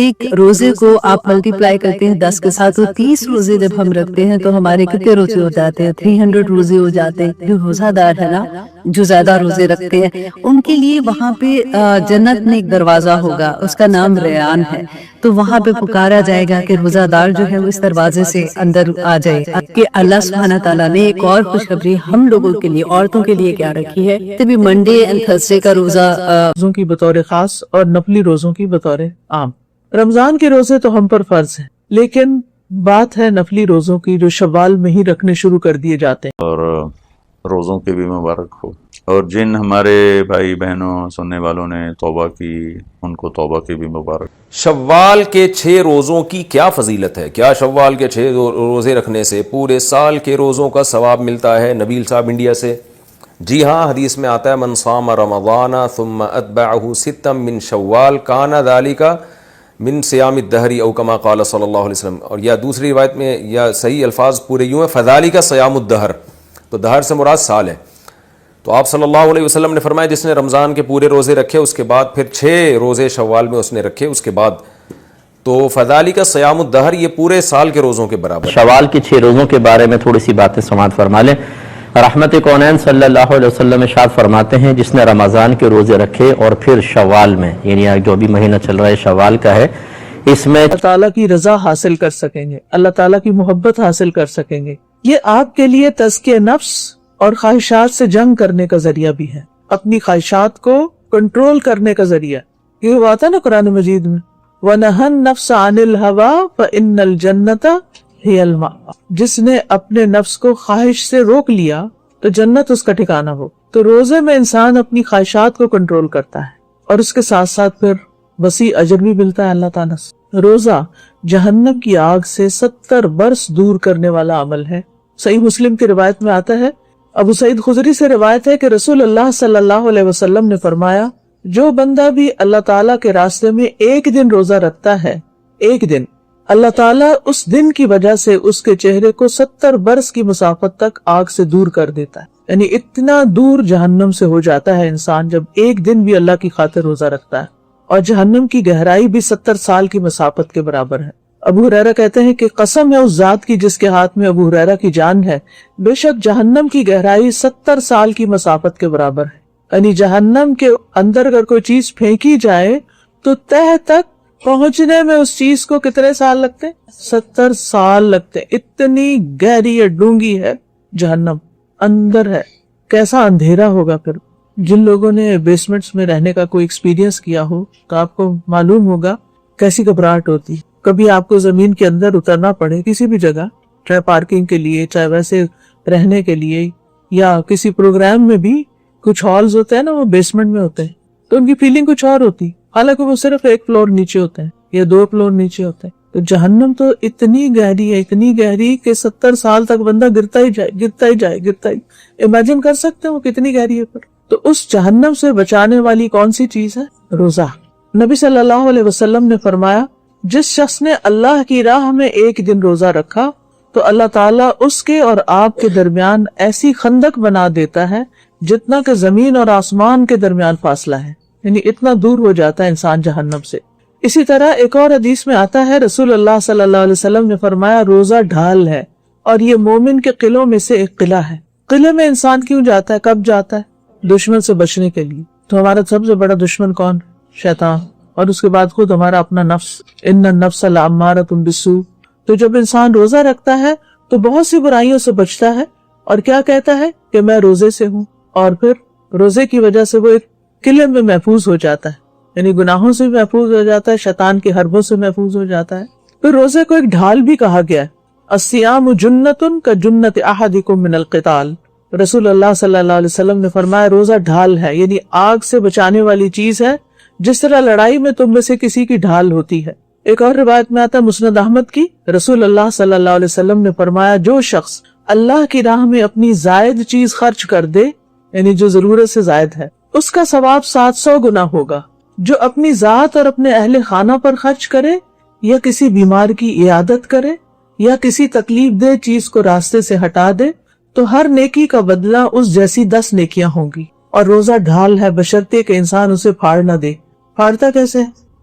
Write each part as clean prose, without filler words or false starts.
ایک روزے کو آپ ملٹیپلائی کرتے ہیں 10 کے ساتھ، تو 30 روزے جب ہم رکھتے ہیں تو ہمارے کتنے روزے ہو جاتے ہیں؟ 300 روزے ہو جاتے ہیں۔ جو روزہ دار ہے نا، جو زیادہ روزے رکھتے ہیں، ان کے لیے وہاں پہ جنت میں ایک دروازہ ہوگا، اس کا نام ریان ہے۔ تو وہاں پہ پکارا جائے گا کہ روزہ دار جو ہے وہ اس دروازے سے اندر آ جائے۔ کہ اللہ سبحانہ تعالیٰ نے ایک اور خوشخبری ہم لوگوں کے لیے، عورتوں کے لیے کیا رکھی ہے؟ تبھی منڈے اینڈ تھرسڈے کا روزہ روزوں کی بطور خاص اور نفلی روزوں کی بطور عام۔ رمضان کے روزے تو ہم پر فرض ہیں، لیکن بات ہے نفلی روزوں کی جو شوال میں ہی رکھنے شروع کر دیے جاتے ہیں۔ اور روزوں کے بھی مبارک ہو، اور جن ہمارے بھائی بہنوں سننے والوں نے توبہ کی، ان کو توبہ کی بھی مبارک۔ شوال کے 6 روزوں کی کیا فضیلت ہے؟ کیا شوال کے 6 روزے رکھنے سے پورے سال کے روزوں کا ثواب ملتا ہے؟ نبیل صاحب انڈیا سے۔ جی ہاں، حدیث میں آتا ہے من صام رمضان ثم اتبعہ ستا من شوال کان ذلک من صیام الدہر او کما قال صلی اللہ علیہ وسلم۔ اور یا دوسری روایت میں یا صحیح الفاظ پورے یوں ہیں فذالک صیام الدہر، تو دہر سے مراد سال ہے۔ تو آپ صلی اللہ علیہ وسلم نے فرمایا جس نے رمضان کے پورے روزے رکھے، اس کے بعد پھر 6 روزے شوال میں اس نے رکھے اس کے بعد، تو فذالک صیام الدہر، یہ پورے سال کے روزوں کے برابر۔ شوال کے 6 روزوں کے بارے میں تھوڑی سی باتیں سماعت فرما لیں۔ رحمت کونین صلی اللہ علیہ وسلم ارشاد فرماتے ہیں جس نے رمضان کے روزے رکھے اور پھر شوال میں، یعنی جو بھی مہینہ چل رہا ہے شوال کا ہے، اس میں اللہ تعالیٰ کی رضا حاصل کر سکیں گے، اللہ تعالیٰ کی محبت حاصل کر سکیں گے۔ یہ آپ کے لیے تزکیہ نفس اور خواہشات سے جنگ کرنے کا ذریعہ بھی ہے، اپنی خواہشات کو کنٹرول کرنے کا ذریعہ۔ یہ بات ہے نا قرآن مجید میں وَنَهَا النَّفْسَ عَنِ الْهَوَىٰ فَإِنَّ الْجَنَّةَ هِيَ الْمَأْوَىٰ، جس نے اپنے نفس کو خواہش سے روک لیا تو جنت اس کا ٹھکانہ ہو۔ تو روزے میں انسان اپنی خواہشات کو کنٹرول کرتا ہے، اور اس کے ساتھ ساتھ پھر وسیع اجر بھی ملتا ہے اللہ تعالیٰ سے۔ روزہ جہنم کی آگ سے 70 برس دور کرنے والا عمل ہے۔ صحیح مسلم کی روایت میں آتا ہے، ابو سعید خدری سے روایت ہے کہ رسول اللہ صلی اللہ علیہ وسلم نے فرمایا جو بندہ بھی اللہ تعالیٰ کے راستے میں ایک دن روزہ رکھتا ہے، ایک دن، اللہ تعالیٰ اس دن کی وجہ سے اس کے چہرے کو 70 برس کی مسافت تک آگ سے دور کر دیتا ہے۔ یعنی اتنا دور جہنم سے ہو جاتا ہے انسان جب ایک دن بھی اللہ کی خاطر روزہ رکھتا ہے، اور جہنم کی گہرائی بھی 70 سال کی مسافت کے برابر ہے۔ ابو ہریرہ کہتے ہیں کہ قسم ہے اس ذات کی جس کے ہاتھ میں ابو ہریرہ کی جان ہے، بے شک جہنم کی گہرائی 70 سال کی مسافت کے برابر ہے۔ یعنی جہنم کے اندر اگر کوئی چیز پھینکی جائے تو تہ تک پہنچنے میں اس چیز کو کتنے سال لگتے؟ 70 سال لگتے۔ اتنی گہری یا ڈونگی ہے جہنم، اندر ہے۔ کیسا اندھیرا ہوگا پھر۔ جن لوگوں نے بیسمنٹس میں رہنے کا کوئی ایکسپیرینس کیا ہو تو آپ کو معلوم ہوگا کیسی گھبراہٹ ہوتی۔ کبھی آپ کو زمین کے اندر اترنا پڑے کسی بھی جگہ، چاہے پارکنگ کے لیے، چاہے ویسے رہنے کے لیے، یا کسی پروگرام میں بھی کچھ ہالز ہوتے ہیں نا وہ بیسمنٹ میں ہوتے ہیں، تو ان کی فیلنگ کچھ اور ہوتی، حالانکہ وہ صرف 1 فلور نیچے ہوتے ہیں یا 2 فلور نیچے ہوتے ہیں۔ تو جہنم تو اتنی گہری ہے، اتنی گہری کہ 70 سال تک بندہ گرتا ہی جائے، گرتا ہی جائے، گرتا ہی۔ امیجن کر سکتے ہیں وہ کتنی گہری ہے پھر۔ تو اس جہنم سے بچانے والی کون سی چیز ہے؟ روزہ۔ نبی صلی اللہ علیہ وسلم نے فرمایا جس شخص نے اللہ کی راہ میں ایک دن روزہ رکھا تو اللہ تعالیٰ اس کے اور آپ کے درمیان ایسی خندق بنا دیتا ہے جتنا کہ زمین اور آسمان کے درمیان فاصلہ ہے، یعنی اتنا دور ہو جاتا ہے انسان جہنم سے۔ اسی طرح ایک اور حدیث میں آتا ہے رسول اللہ صلی اللہ علیہ وسلم نے فرمایا روزہ ڈھال ہے، اور یہ مومن کے قلعوں میں سے ایک قلعہ ہے۔ قلعے میں انسان کیوں جاتا ہے، کب جاتا ہے؟ دشمن سے بچنے کے لیے۔ تو ہمارا سب سے بڑا دشمن کون؟ شیطان، اور اس کے بعد خود ہمارا اپنا نفس، ان النفس لامارۃ بالسوء۔ تو جب انسان روزہ رکھتا ہے تو بہت سی برائیوں سے بچتا ہے، اور کیا کہتا ہے کہ میں روزے سے ہوں، اور پھر روزے کی وجہ سے وہ ایک قلعے میں محفوظ ہو جاتا ہے، یعنی گناہوں سے بھی محفوظ ہو جاتا ہے، شیطان کے حربوں سے محفوظ ہو جاتا ہے۔ پھر روزے کو ایک ڈھال بھی کہا گیا ہے، الصیام جنۃ کجنۃ احدکم من القتال۔ رسول اللہ صلی اللہ علیہ وسلم نے فرمایا روزہ ڈھال ہے، یعنی آگ سے بچانے والی چیز ہے، جس طرح لڑائی میں تم میں سے کسی کی ڈھال ہوتی ہے۔ ایک اور روایت میں آتا ہے مسند احمد کی، رسول اللہ صلی اللہ علیہ وسلم نے فرمایا جو شخص اللہ کی راہ میں اپنی زائد چیز خرچ کر دے، یعنی جو ضرورت سے زائد ہے، اس کا ثواب 700 گنا ہوگا۔ جو اپنی ذات اور اپنے اہل خانہ پر خرچ کرے، یا کسی بیمار کی عیادت کرے، یا کسی تکلیف دہ چیز کو راستے سے ہٹا دے، تو ہر نیکی کا بدلہ اس جیسی 10 نیکیاں ہوں گی۔ اور روزہ ڈھال ہے بشرطے کہ انسان اسے پھاڑ نہ دے۔ پھاڑتا کیسے؟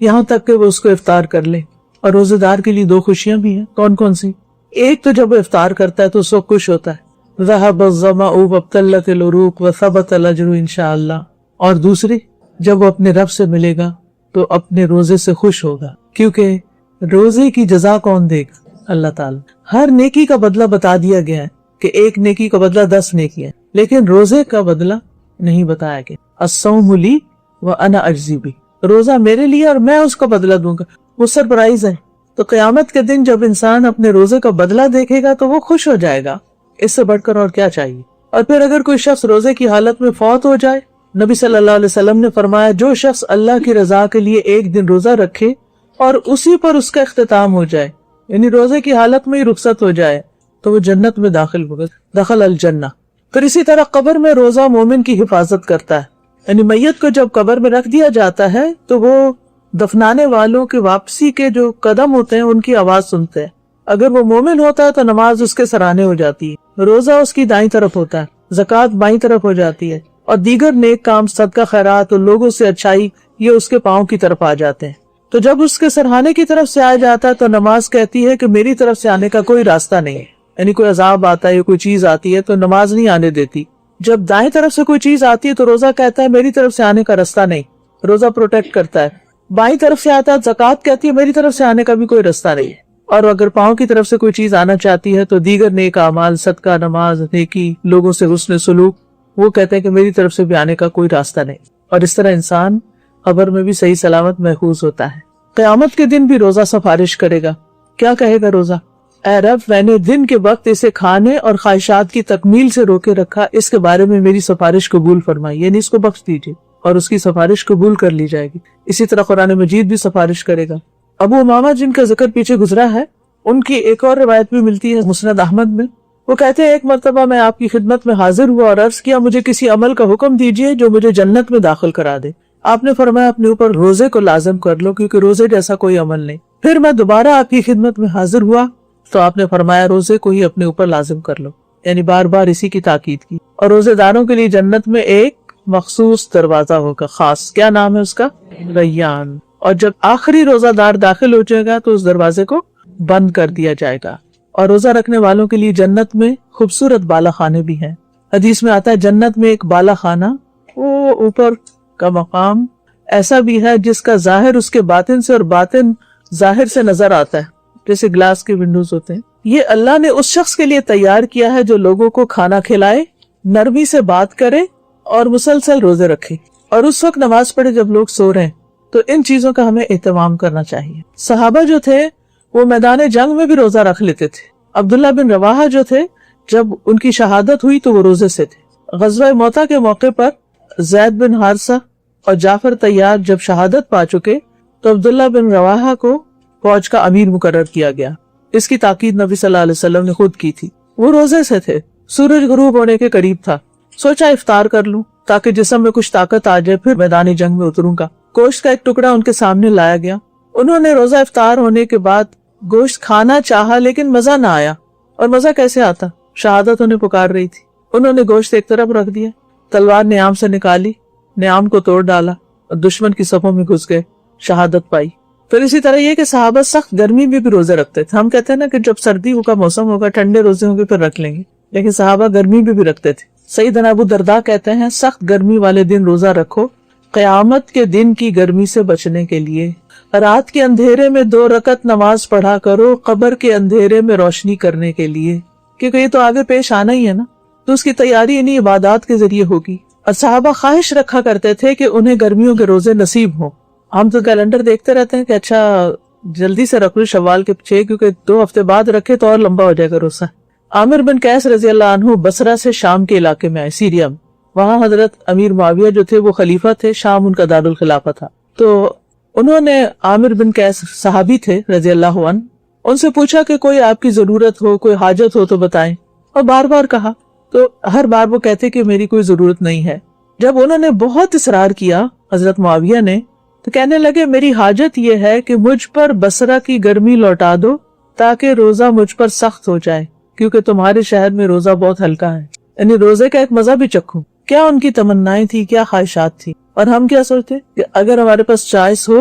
یہاں تک کہ وہ اس کو افطار کر لے. اور روزے دار کے لیے 2 خوشیاں بھی ہیں. کون کون سی؟ ایک تو جب وہ افطار کرتا ہے تو اس وقت خوش ہوتا ہے, ذهب الظمأ وابتلت العروق وثبت الاجر انشاءاللہ. اور دوسری, جب وہ اپنے رب سے ملے گا تو اپنے روزے سے خوش ہوگا, کیونکہ روزے کی جزا کون دے گا؟ اللہ تعالی. ہر نیکی کا بدلہ بتا دیا گیا ہے کہ ایک نیکی کا بدلہ 10 نیکی ہے, لیکن روزے کا بدلہ نہیں بتایا گیا. الصوم لی وانا اجزی بہ, روزہ میرے لیے اور میں اس کا بدلہ دوں گا. وہ سرپرائز ہے. تو قیامت کے دن جب انسان اپنے روزے کا بدلہ دیکھے گا تو وہ خوش ہو جائے گا. اس سے بڑھ کر اور کیا چاہیے؟ اور پھر اگر کوئی شخص روزے کی حالت میں فوت ہو جائے, نبی صلی اللہ علیہ وسلم نے فرمایا جو شخص اللہ کی رضا کے لیے ایک دن روزہ رکھے اور اسی پر اس کا اختتام ہو جائے, یعنی روزے کی حالت میں ہی رخصت ہو جائے, تو وہ جنت میں داخل ہوگا, دخل الجنہ. پھر اسی طرح قبر میں روزہ مومن کی حفاظت کرتا ہے. یعنی میت کو جب قبر میں رکھ دیا جاتا ہے تو وہ دفنانے والوں کے واپسی کے جو قدم ہوتے ہیں ان کی آواز سنتے ہیں. اگر وہ مومن ہوتا ہے تو نماز اس کے سرانے ہو جاتی ہے, روزہ اس کی دائیں طرف ہوتا ہے, زکوٰۃ بائیں طرف ہو جاتی ہے, اور دیگر نیک کام صدقہ خیرات اور لوگوں سے اچھائی یہ اس کے پاؤں کی طرف آ جاتے ہیں. تو جب اس کے سرہانے کی طرف سے آیا جاتا ہے تو نماز کہتی ہے کہ میری طرف سے آنے کا کوئی راستہ نہیں ہے. یعنی کوئی عذاب آتا ہے یا کوئی چیز آتی ہے تو نماز نہیں آنے دیتی. جب دائیں طرف سے کوئی چیز آتی ہے تو روزہ کہتا ہے میری طرف سے آنے کا راستہ نہیں, روزہ پروٹیکٹ کرتا ہے. بائیں طرف سے آتا ہے زکوٰۃ کہتی ہے میری طرف سے آنے کا بھی کوئی راستہ نہیں. اور اگر پاؤں کی طرف سے کوئی چیز آنا چاہتی ہے تو دیگر نیک اعمال, صدقہ, نماز, نیکی, لوگوں سے حسن سلوک, وہ کہتے ہیں کہ میری طرف سے بھی آنے کا کوئی راستہ نہیں. اور اس طرح انسان قبر میں بھی صحیح سلامت محفوظ ہوتا ہے. قیامت کے دن بھی روزہ سفارش کرے گا. کیا کہے گا روزہ؟ اے رب, میں نے دن کے وقت اسے کھانے اور خواہشات کی تکمیل سے روکے رکھا, اس کے بارے میں میری سفارش قبول فرمائی, یعنی اس کو بخش دیجیے, اور اس کی سفارش قبول کر لی جائے گی. اسی طرح قرآن مجید بھی سفارش کرے گا. ابو امامہ جن کا ذکر پیچھے گزرا ہے, ان کی ایک اور روایت بھی ملتی ہے مسند احمد میں. وہ کہتے ہیں ایک مرتبہ میں آپ کی خدمت میں حاضر ہوا اور عرض کیا مجھے کسی عمل کا حکم دیجیے جو مجھے جنت میں داخل کرا دے. آپ نے فرمایا اپنے اوپر روزے کو لازم کر لو, کیونکہ روزے جیسا کوئی عمل نہیں. پھر میں دوبارہ آپ کی خدمت میں حاضر ہوا تو آپ نے فرمایا روزے کو ہی اپنے اوپر لازم کر لو, یعنی بار بار اسی کی تاکید کی. اور روزے داروں کے لیے جنت میں ایک مخصوص دروازہ ہوگا خاص, کیا نام ہے اس کا؟ ریان. اور جب آخری روزہ دار داخل ہو جائے گا تو اس دروازے کو بند کر دیا جائے گا. اور روزہ رکھنے والوں کے لیے جنت میں خوبصورت بالا خانے بھی ہیں. حدیث میں آتا ہے جنت میں ایک بالا خانہ, وہ اوپر کا مقام ایسا بھی ہے جس کا ظاہر اس کے باطن سے اور باطن ظاہر سے نظر آتا ہے, جیسے گلاس کے ونڈوز ہوتے ہیں. یہ اللہ نے اس شخص کے لیے تیار کیا ہے جو لوگوں کو کھانا کھلائے, نرمی سے بات کرے اور مسلسل روزے رکھے, اور اس وقت نماز پڑھے جب لوگ سو رہے ہیں. تو ان چیزوں کا ہمیں اہتمام کرنا چاہیے. صحابہ جو تھے وہ میدان جنگ میں بھی روزہ رکھ لیتے تھے. عبداللہ بن رواحہ جو تھے جب ان کی شہادت ہوئی تو وہ روزے سے تھے. غزوہ موطا کے موقع پر زید بن حارثہ اور جعفر طیار جب شہادت پا چکے تو عبداللہ بن رواحہ کو فوج کا امیر مقرر کیا گیا. اس کی تاکید نبی صلی اللہ علیہ وسلم نے خود کی تھی. وہ روزے سے تھے, سورج غروب ہونے کے قریب تھا. سوچا افطار کر لوں تاکہ جسم میں کچھ طاقت آ جائے, پھر میدان جنگ میں اتروں گا. گوشت کا ایک ٹکڑا ان کے سامنے لایا گیا. انہوں نے روزہ افطار ہونے کے بعد گوشت کھانا چاہا لیکن مزہ نہ آیا. اور مزہ کیسے آتا؟ شہادت انہیں پکار رہی تھی. انہوں نے گوشت ایک طرف رکھ دیا, تلوار نیام سے نکالی, نیام کو توڑ ڈالا اور دشمن کی صفوں میں گھس گئے, شہادت پائی. پھر اسی طرح یہ کہ صحابہ سخت گرمی میں بھی روزے رکھتے تھے. ہم کہتے ہیں نا کہ جب سردی کا موسم ہوگا ٹھنڈے روزے ہوں گے پھر رکھ لیں گے, لیکن صحابہ گرمی میں بھی رکھتے تھے. سیدنا ابو درداء کہتے ہیں سخت گرمی والے دن روزہ رکھو قیامت کے دن کی گرمی سے بچنے کے لیے. رات کے اندھیرے میں 2 رکعت نماز پڑھا کرو قبر کے اندھیرے میں روشنی کرنے کے لیے, کیونکہ یہ تو آگے پیش آنا ہی ہے نا, تو اس کی تیاری انہی عبادات کے ذریعے ہوگی. اور صحابہ خواہش رکھا کرتے تھے کہ انہیں گرمیوں کے روزے نصیب ہوں. ہم تو کیلنڈر دیکھتے رہتے ہیں کہ اچھا جلدی سے رکھ لو شوال کے 6, کیونکہ 2 ہفتے بعد رکھے تو اور لمبا ہو جائے گا روزہ. عامر بن قیس رضی اللہ عنہ بصرہ سے شام کے علاقے میں آئے, سیریا میں. وہاں حضرت امیر معاویہ جو تھے وہ خلیفہ تھے, شام ان کا دارالخلافہ تھا. تو انہوں نے عامر بن قیس صحابی تھے رضی اللہ عنہ, ان سے پوچھا کہ کوئی آپ کی ضرورت ہو, کوئی حاجت ہو تو بتائیں, اور بار بار کہا تو ہر بار وہ کہتے کہ میری کوئی ضرورت نہیں ہے. جب انہوں نے بہت اصرار کیا حضرت معاویہ نے تو کہنے لگے میری حاجت یہ ہے کہ مجھ پر بصرہ کی گرمی لوٹا دو تاکہ روزہ مجھ پر سخت ہو جائے, کیونکہ تمہارے شہر میں روزہ بہت ہلکا ہے. یعنی روزے کا ایک مزہ بھی چکھوں. کیا ان کی تمنائیں تھی, کیا خواہشات تھی. اور ہم کیا سوچتے کہ اگر ہمارے پاس چائس ہو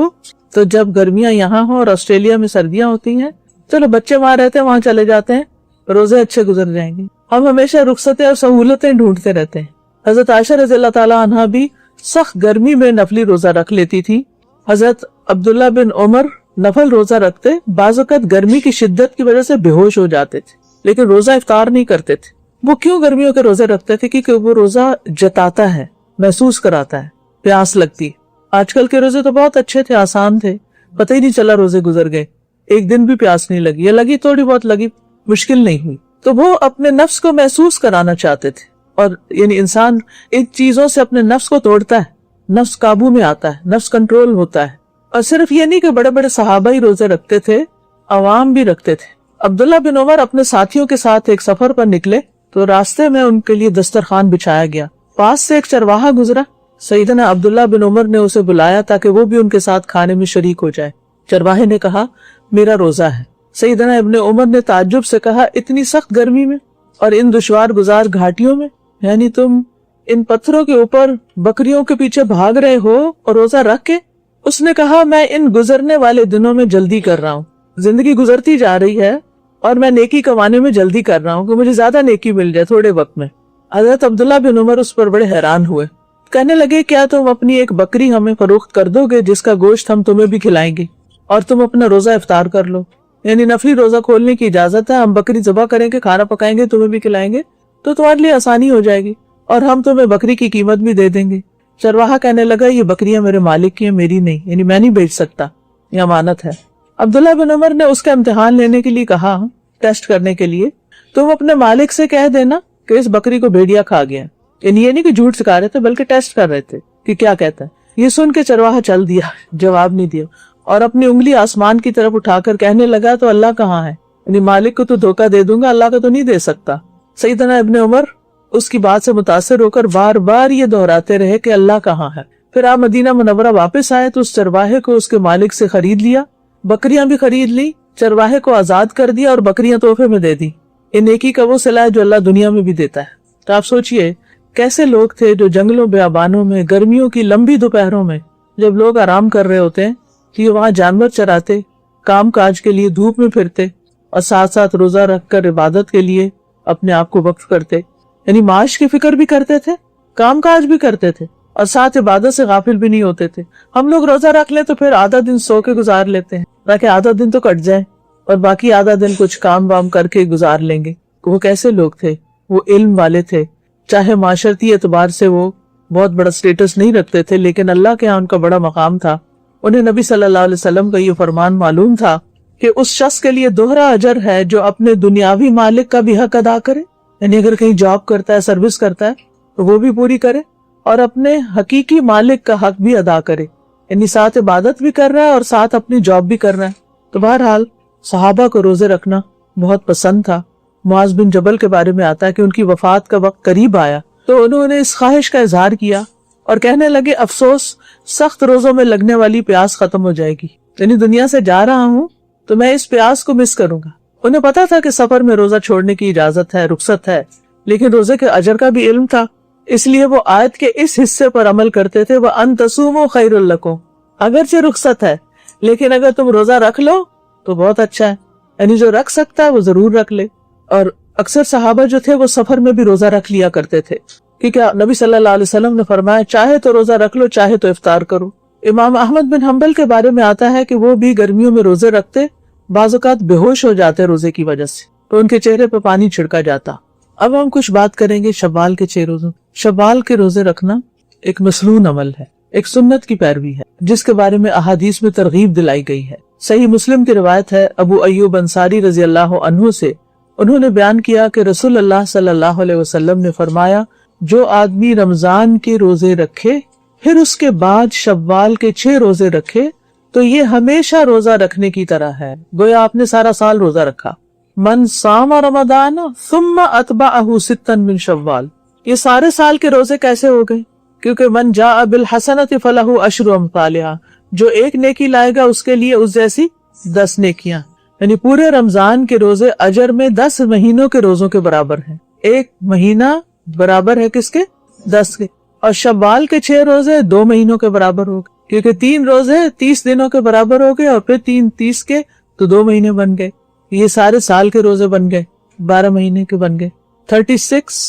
تو جب گرمیاں یہاں ہوں اور آسٹریلیا میں سردیاں ہوتی ہیں، چلو بچے وہاں رہتے ہیں، وہاں چلے جاتے ہیں، روزے اچھے گزر جائیں گے. ہم ہمیشہ رخصتیں اور سہولتیں ڈھونڈتے رہتے ہیں. حضرت عائشہ رضی اللہ تعالیٰ عنہا بھی سخت گرمی میں نفلی روزہ رکھ لیتی تھی. حضرت عبداللہ بن عمر نفل روزہ رکھتے، بعض اوقات گرمی کی شدت کی وجہ سے بے ہوش ہو جاتے تھے لیکن روزہ افطار نہیں کرتے تھے. وہ کیوں گرمیوں کے روزے رکھتے تھے؟ کیونکہ وہ روزہ جتاتا ہے، محسوس کراتا ہے پیاس لگتی. آج کل کے روزے تو بہت اچھے تھے، آسان تھے، پتہ ہی نہیں چلا روزے گزر گئے، ایک دن بھی پیاس نہیں لگی، یا لگی تھوڑی بہت لگی، مشکل نہیں ہوئی. تو وہ اپنے نفس کو محسوس کرانا چاہتے تھے. اور یعنی انسان ان چیزوں سے اپنے نفس کو توڑتا ہے، نفس قابو میں آتا ہے، نفس کنٹرول ہوتا ہے. اور صرف یہ نہیں کہ بڑے بڑے صحابہ ہی روزے رکھتے تھے، عوام بھی رکھتے تھے. عبداللہ بن عمر اپنے ساتھیوں کے ساتھ ایک سفر پر نکلے تو راستے میں ان کے لیے دسترخوان بچھایا گیا. پاس سے ایک چرواہا گزرا، سیدنا عبداللہ بن عمر نے اسے بلایا تاکہ وہ بھی ان کے ساتھ کھانے میں شریک ہو جائے. چرواہے نے کہا میرا روزہ ہے. سیدنا ابن عمر نے تعجب سے کہا اتنی سخت گرمی میں اور ان دشوار گزار گھاٹیوں میں، یعنی تم ان پتھروں کے اوپر بکریوں کے پیچھے بھاگ رہے ہو اور روزہ رکھ کے؟ اس نے کہا میں ان گزرنے والے دنوں میں جلدی کر رہا ہوں، زندگی گزرتی جا رہی ہے اور میں نیکی کمانے میں جلدی کر رہا ہوں کہ مجھے زیادہ نیکی مل جائے تھوڑے وقت میں. حضرت عبداللہ بن عمر اس پر بڑے حیران ہوئے، کہنے لگے کیا تم اپنی ایک بکری ہمیں فروخت کر دو گے جس کا گوشت ہم تمہیں بھی کھلائیں گے اور تم اپنا روزہ افطار کر لو؟ یعنی نفلی روزہ کھولنے کی اجازت ہے، ہم بکری ذبح کریں گے، کھانا پکائیں گے، تمہیں بھی کھلائیں گے تو تمہارے لیے آسانی ہو جائے گی اور ہم تمہیں بکری کی قیمت بھی دے دیں گے. چرواہا کہنے لگا یہ بکریاں میرے مالک کی ہیں، میری نہیں، یعنی میں نہیں بیچ سکتا، یہ امانت ہے. عبداللہ بن عمر نے اس کا امتحان لینے کے لیے کہا، ٹیسٹ کرنے کے لیے، تم اپنے مالک سے کہہ دینا کہ اس بکری کو بھیڑیا کھا گیا. یعنی یہ نہیں کہ جھوٹ سکھا رہے تھے بلکہ ٹیسٹ کر رہے تھے کہ کیا کہتا ہے. یہ سن کے چرواہا چل دیا، جواب نہیں دیا اور اپنی انگلی آسمان کی طرف اٹھا کر کہنے لگا تو اللہ کہاں ہے؟ یعنی مالک کو تو دھوکہ دے دوں گا، اللہ کو تو نہیں دے سکتا. سیدنا ابن عمر اس کی بات سے متاثر ہو کر بار بار یہ دہراتے رہے کہ اللہ کہاں ہے. پھر آپ مدینہ منورہ واپس آئے تو اس چرواہے کو اس کے مالک سے خرید لیا، بکریاں بھی خرید لی، چرواہے کو آزاد کر دیا اور بکریاں تحفے میں دے دی. یہ نیکی کا وہ صلہ ہے جو اللہ دنیا میں بھی دیتا ہے. تو آپ سوچئے کیسے لوگ تھے جو جنگلوں بیابانوں میں گرمیوں کی لمبی دوپہروں میں جب لوگ آرام کر رہے ہوتے ہیں کہ وہاں جانور چراتے، کام کاج کے لیے دھوپ میں پھرتے اور ساتھ ساتھ روزہ رکھ کر عبادت کے لیے اپنے آپ کو وقف کرتے. یعنی معاش کی فکر بھی کرتے تھے، کام کاج بھی کرتے تھے اور ساتھ عبادت سے غافل بھی نہیں ہوتے تھے. ہم لوگ روزہ رکھ لیں تو پھر آدھا دن سو کے گزار لیتے ہیں تاکہ آدھا دن تو کٹ جائے اور باقی آدھا دن کچھ کام وام کر کے گزار لیں گے. وہ کیسے لوگ تھے؟ وہ علم والے تھے، چاہے معاشرتی اعتبار سے وہ بہت بڑا سٹیٹس نہیں رکھتے تھے لیکن اللہ کے ہاں ان کا بڑا مقام تھا. انہیں نبی صلی اللہ علیہ وسلم کا یہ فرمان معلوم تھا کہ اس شخص کے لیے دوہرا اجر ہے جو اپنے دنیاوی مالک کا بھی حق ادا کرے، یعنی اگر کہیں جاب کرتا ہے، سروس کرتا ہے تو وہ بھی پوری کرے اور اپنے حقیقی مالک کا حق بھی ادا کرے، یعنی ساتھ عبادت بھی کر رہا ہے اور ساتھ اپنی جاب بھی کر رہا ہے. تو بہرحال صحابہ کو روزے رکھنا بہت پسند تھا. معاذ بن جبل کے بارے میں آتا ہے کہ ان کی وفات کا وقت قریب آیا تو انہوں نے اس خواہش کا اظہار کیا اور کہنے لگے افسوس، سخت روزوں میں لگنے والی پیاس ختم ہو جائے گی، یعنی دنیا سے جا رہا ہوں تو میں اس پیاس کو مس کروں گا. انہیں پتا تھا کہ سفر میں روزہ چھوڑنے کی اجازت ہے، رخصت ہے، لیکن روزے کے اجر کا بھی علم تھا، اس لیے وہ آیت کے اس حصے پر عمل کرتے تھے، وَأَن تَصُومُوا خَيْرٌ لَكُمْ. اگرچہ رخصت ہے لیکن اگر تم روزہ رکھ لو تو بہت اچھا ہے، یعنی جو رکھ سکتا ہے وہ ضرور رکھ لے. اور اکثر صحابہ جو تھے وہ سفر میں بھی روزہ رکھ لیا کرتے تھے کیونکہ نبی صلی اللہ علیہ وسلم نے فرمایا چاہے تو روزہ رکھ لو، چاہے تو افطار کرو. امام احمد بن حنبل کے بارے میں آتا ہے کہ وہ بھی گرمیوں میں روزے رکھتے، بعض اوقات بے ہوش ہو جاتے روزے کی وجہ سے تو ان کے چہرے پہ پانی چھڑکا جاتا. اب ہم کچھ بات کریں گے شوال کے 6 روزوں. شوال کے روزے رکھنا ایک مسنون عمل ہے، ایک سنت کی پیروی ہے جس کے بارے میں احادیث میں ترغیب دلائی گئی ہے. صحیح مسلم کی روایت ہے ابو ایوب انصاری رضی اللہ عنہ سے، انہوں نے بیان کیا کہ رسول اللہ صلی اللہ علیہ وسلم نے فرمایا جو آدمی رمضان کے روزے رکھے پھر اس کے بعد شوال کے 6 روزے رکھے تو یہ ہمیشہ روزہ رکھنے کی طرح ہے، گویا آپ نے سارا سال روزہ رکھا. من صام رمضان ثم اتبعہ 6 من شوال. یہ سارے سال کے روزے کیسے ہو گئے؟ کیونکہ من جاء بالحسنۃ فلہ 10 امثالھا، جو ایک نیکی لائے گا اس کے لیے اس جیسی 10 نیکیاں، یعنی پورے رمضان کے روزے اجر میں 10 مہینوں کے روزوں کے برابر ہیں. ایک مہینہ برابر ہے کس کے؟ 10 کے. اور شوال کے 6 روزے 2 مہینوں کے برابر ہو گئے. کیونکہ 3 روزے 30 دنوں کے برابر ہو گئے اور پھر 3 30 کے تو 2 مہینے بن گئے. یہ سارے سال کے روزے بن گئے, 12 مہینے کے بن گئے. 36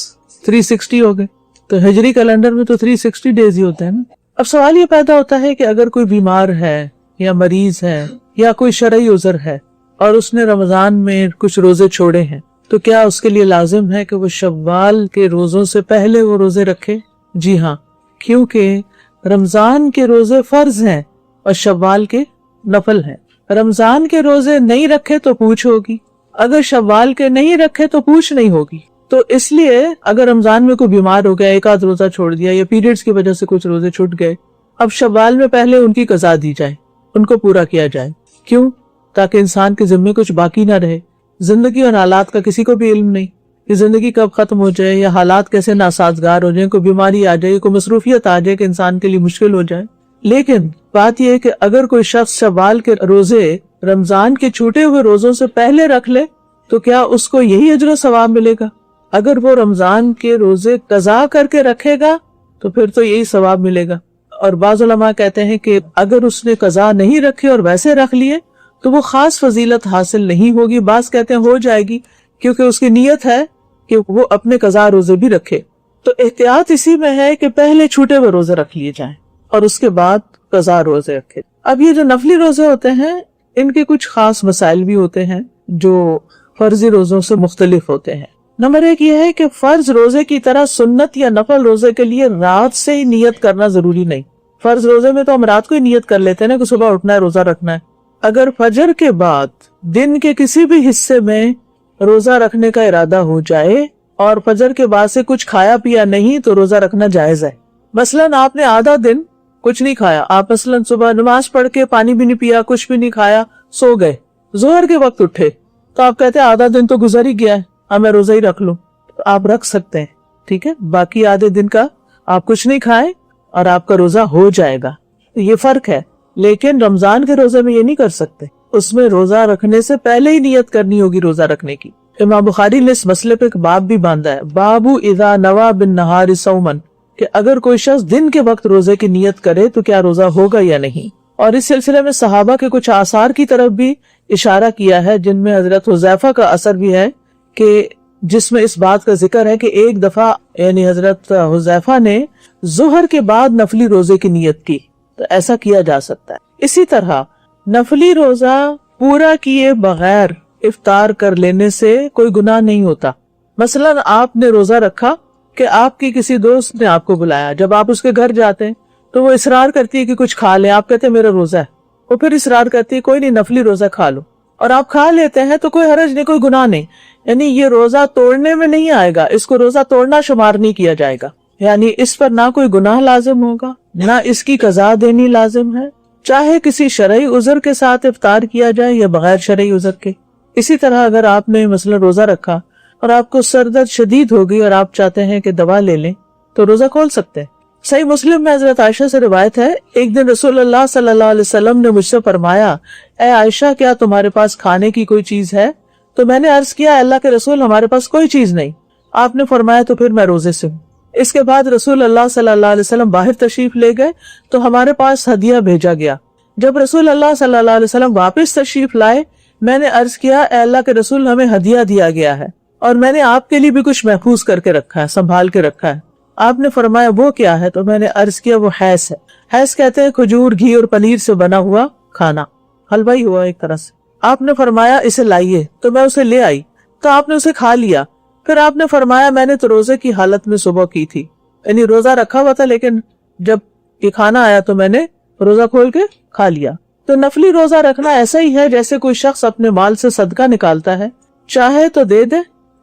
360 ہو گئے. تو ہجری کیلنڈر میں تو 360 ڈیز ہی ہوتے ہیں نا. اب سوال یہ پیدا ہوتا ہے کہ اگر کوئی بیمار ہے یا مریض ہے یا کوئی شرعی عذر ہے اور اس نے رمضان میں کچھ روزے چھوڑے ہیں تو کیا اس کے لیے لازم ہے کہ وہ شوال کے روزوں سے پہلے وہ روزے رکھے؟ جی ہاں، کیونکہ رمضان کے روزے فرض ہیں اور شوال کے نفل ہیں. رمضان کے روزے نہیں رکھے تو پوچھ ہوگی، اگر شوال کے نہیں رکھے تو پوچھ نہیں ہوگی. تو اس لیے اگر رمضان میں کوئی بیمار ہو گیا، ایک آدھ روزہ چھوڑ دیا یا پیریڈز کی وجہ سے کچھ روزے چھوٹ گئے، اب شوال میں پہلے ان کی قضا دی جائے، ان کو پورا کیا جائے. کیوں؟ تاکہ انسان کے ذمے کچھ باقی نہ رہے. زندگی اور حالات کا کسی کو بھی علم نہیں کہ زندگی کب ختم ہو جائے یا حالات کیسے ناسازگار ہو جائیں، کوئی بیماری آ جائے، کوئی مصروفیت آ جائے کہ انسان کے لیے مشکل ہو جائے. لیکن بات یہ ہے کہ اگر کوئی شخص شوال کے روزے رمضان کے چھوٹے ہوئے روزوں سے پہلے رکھ لے تو کیا اس کو یہی اجر و ثواب ملے گا؟ اگر وہ رمضان کے روزے قضا کر کے رکھے گا تو پھر تو یہی ثواب ملے گا. اور بعض علماء کہتے ہیں کہ اگر اس نے قضا نہیں رکھے اور ویسے رکھ لیے تو وہ خاص فضیلت حاصل نہیں ہوگی. بعض کہتے ہیں ہو جائے گی کیونکہ اس کی نیت ہے کہ وہ اپنے قضا روزے بھی رکھے. تو احتیاط اسی میں ہے کہ پہلے چھوٹے ہوئے روزے رکھ لیے جائیں اور اس کے بعد قضا روزے رکھے. اب یہ جو نفلی روزے ہوتے ہیں ان کے کچھ خاص مسائل بھی ہوتے ہیں جو فرضی روزوں سے مختلف ہوتے ہیں. نمبر 1 یہ ہے کہ فرض روزے کی طرح سنت یا نفل روزے کے لیے رات سے ہی نیت کرنا ضروری نہیں. فرض روزے میں تو ہم رات کو ہی نیت کر لیتے ہیں نا کہ صبح اٹھنا ہے، روزہ رکھنا ہے. اگر فجر کے بعد دن کے کسی بھی حصے میں روزہ رکھنے کا ارادہ ہو جائے اور فجر کے بعد سے کچھ کھایا پیا نہیں تو روزہ رکھنا جائز ہے. مثلاً آپ نے آدھا دن کچھ نہیں کھایا، آپ مثلاً صبح نماز پڑھ کے پانی بھی نہیں پیا، کچھ بھی نہیں کھایا، سو گئے، ظہر کے وقت اٹھے تو آپ کہتے ہیں آدھا دن تو گزر ہی گیا ہے، اب میں روزہ ہی رکھ لوں. تو آپ رکھ سکتے ہیں، ٹھیک ہے. باقی آدھے دن کا آپ کچھ نہیں کھائیں اور آپ کا روزہ ہو جائے گا. یہ فرق ہے. لیکن رمضان کے روزے میں یہ نہیں کر سکتے، اس میں روزہ رکھنے سے پہلے ہی نیت کرنی ہوگی روزہ رکھنے کی. امام بخاری نے اس مسئلے پہ ایک باب بھی باندھا ہے، باب اذا نوى بالنہار صوما، کہ اگر کوئی شخص دن کے وقت روزے کی نیت کرے تو کیا روزہ ہوگا یا نہیں. اور اس سلسلے میں صحابہ کے کچھ آثار کی طرف بھی اشارہ کیا ہے جن میں حضرت حذیفہ کا اثر بھی ہے کہ جس میں اس بات کا ذکر ہے کہ ایک دفعہ یعنی حضرت حذیفہ نے ظہر کے بعد نفلی روزے کی نیت کی. تو ایسا کیا جا سکتا ہے. اسی طرح نفلی روزہ پورا کیے بغیر افطار کر لینے سے کوئی گناہ نہیں ہوتا. مثلا آپ نے روزہ رکھا کہ آپ کی کسی دوست نے آپ کو بلایا، جب آپ اس کے گھر جاتے ہیں تو وہ اصرار کرتی ہے کہ کچھ کھا لیں، آپ کہتے ہیں میرا روزہ ہے، وہ پھر اصرار کرتی ہے کوئی نہیں نفلی روزہ کھا لو، اور آپ کھا لیتے ہیں تو کوئی حرج نہیں، کوئی گناہ نہیں. یعنی یہ روزہ توڑنے میں نہیں آئے گا، اس کو روزہ توڑنا شمار نہیں کیا جائے گا. یعنی اس پر نہ کوئی گناہ لازم ہوگا، نہ اس کی قضا دینی لازم ہے، چاہے کسی شرعی عذر کے ساتھ افطار کیا جائے یا بغیر شرعی عذر کے. اسی طرح اگر آپ نے مثلا روزہ رکھا اور آپ کو سر درد شدید ہو گئی اور آپ چاہتے ہیں کہ دوا لے لیں تو روزہ کھول سکتے ہیں. صحیح مسلم میں حضرت عائشہ سے روایت ہے، ایک دن رسول اللہ صلی اللہ علیہ وسلم نے مجھ سے فرمایا، اے عائشہ کیا تمہارے پاس کھانے کی کوئی چیز ہے؟ تو میں نے عرض کیا اللہ کے رسول ہمارے پاس کوئی چیز نہیں. آپ نے فرمایا تو پھر میں روزے سے ہوں. اس کے بعد رسول اللہ صلی اللہ علیہ وسلم باہر تشریف لے گئے تو ہمارے پاس ہدیہ بھیجا گیا. جب رسول اللہ صلی اللہ علیہ وسلم واپس تشریف لائے میں نے عرض کیا اے اللہ کے رسول ہمیں ہدیہ دیا گیا ہے اور میں نے آپ کے لیے بھی کچھ محفوظ کر کے رکھا ہے، سنبھال کے رکھا ہے. آپ نے فرمایا وہ کیا ہے؟ تو میں نے عرض کیا وہ حیث ہے. حیث کہتے ہیں کھجور، گھی اور پنیر سے بنا ہوا کھانا، حلوہ ہی ہوا ایک طرح سے. آپ نے فرمایا اسے لائیے، تو میں اسے لے آئی تو آپ نے اسے کھا لیا. پھر آپ نے فرمایا میں نے تو روزے کی حالت میں صبح کی تھی، یعنی روزہ رکھا ہوا تھا لیکن جب یہ کھانا آیا تو میں نے روزہ کھول کے کھا لیا. تو نفلی روزہ رکھنا ایسا ہی ہے جیسے کوئی شخص اپنے مال سے صدقہ نکالتا ہے، چاہے تو دے دے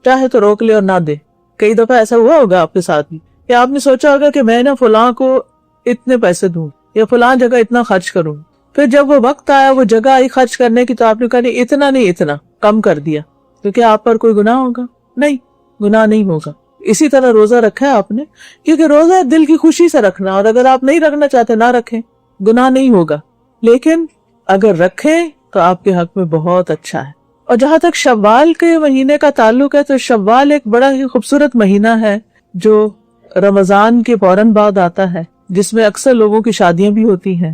چاہے تو روک لے اور نہ دے. کئی دفعہ ایسا ہوا ہوگا آپ کے ساتھ بھی کہ آپ نے سوچا ہوگا کہ میں نا فلاں کو اتنے پیسے دوں یا فلاں جگہ اتنا خرچ کروں، پھر جب وہ وقت آیا وہ جگہ آئی خرچ کرنے کی تو آپ نے کہا نہیں اتنا نہیں، اتنا کم کر دیا. تو کیا آپ پر کوئی گناہ ہوگا؟ نہیں، گناہ نہیں ہوگا. اسی طرح روزہ رکھا ہے آپ نے کیونکہ روزہ دل کی خوشی سے رکھنا، اور اگر آپ نہیں رکھنا چاہتے نہ رکھیں، گناہ نہیں ہوگا. لیکن اگر رکھیں تو آپ کے حق میں بہت اچھا ہے. اور جہاں تک شوال کے مہینے کا تعلق ہے تو شوال ایک بڑا ہی خوبصورت مہینہ ہے جو رمضان کے فوراً بعد آتا ہے، جس میں اکثر لوگوں کی شادیاں بھی ہوتی ہیں.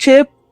6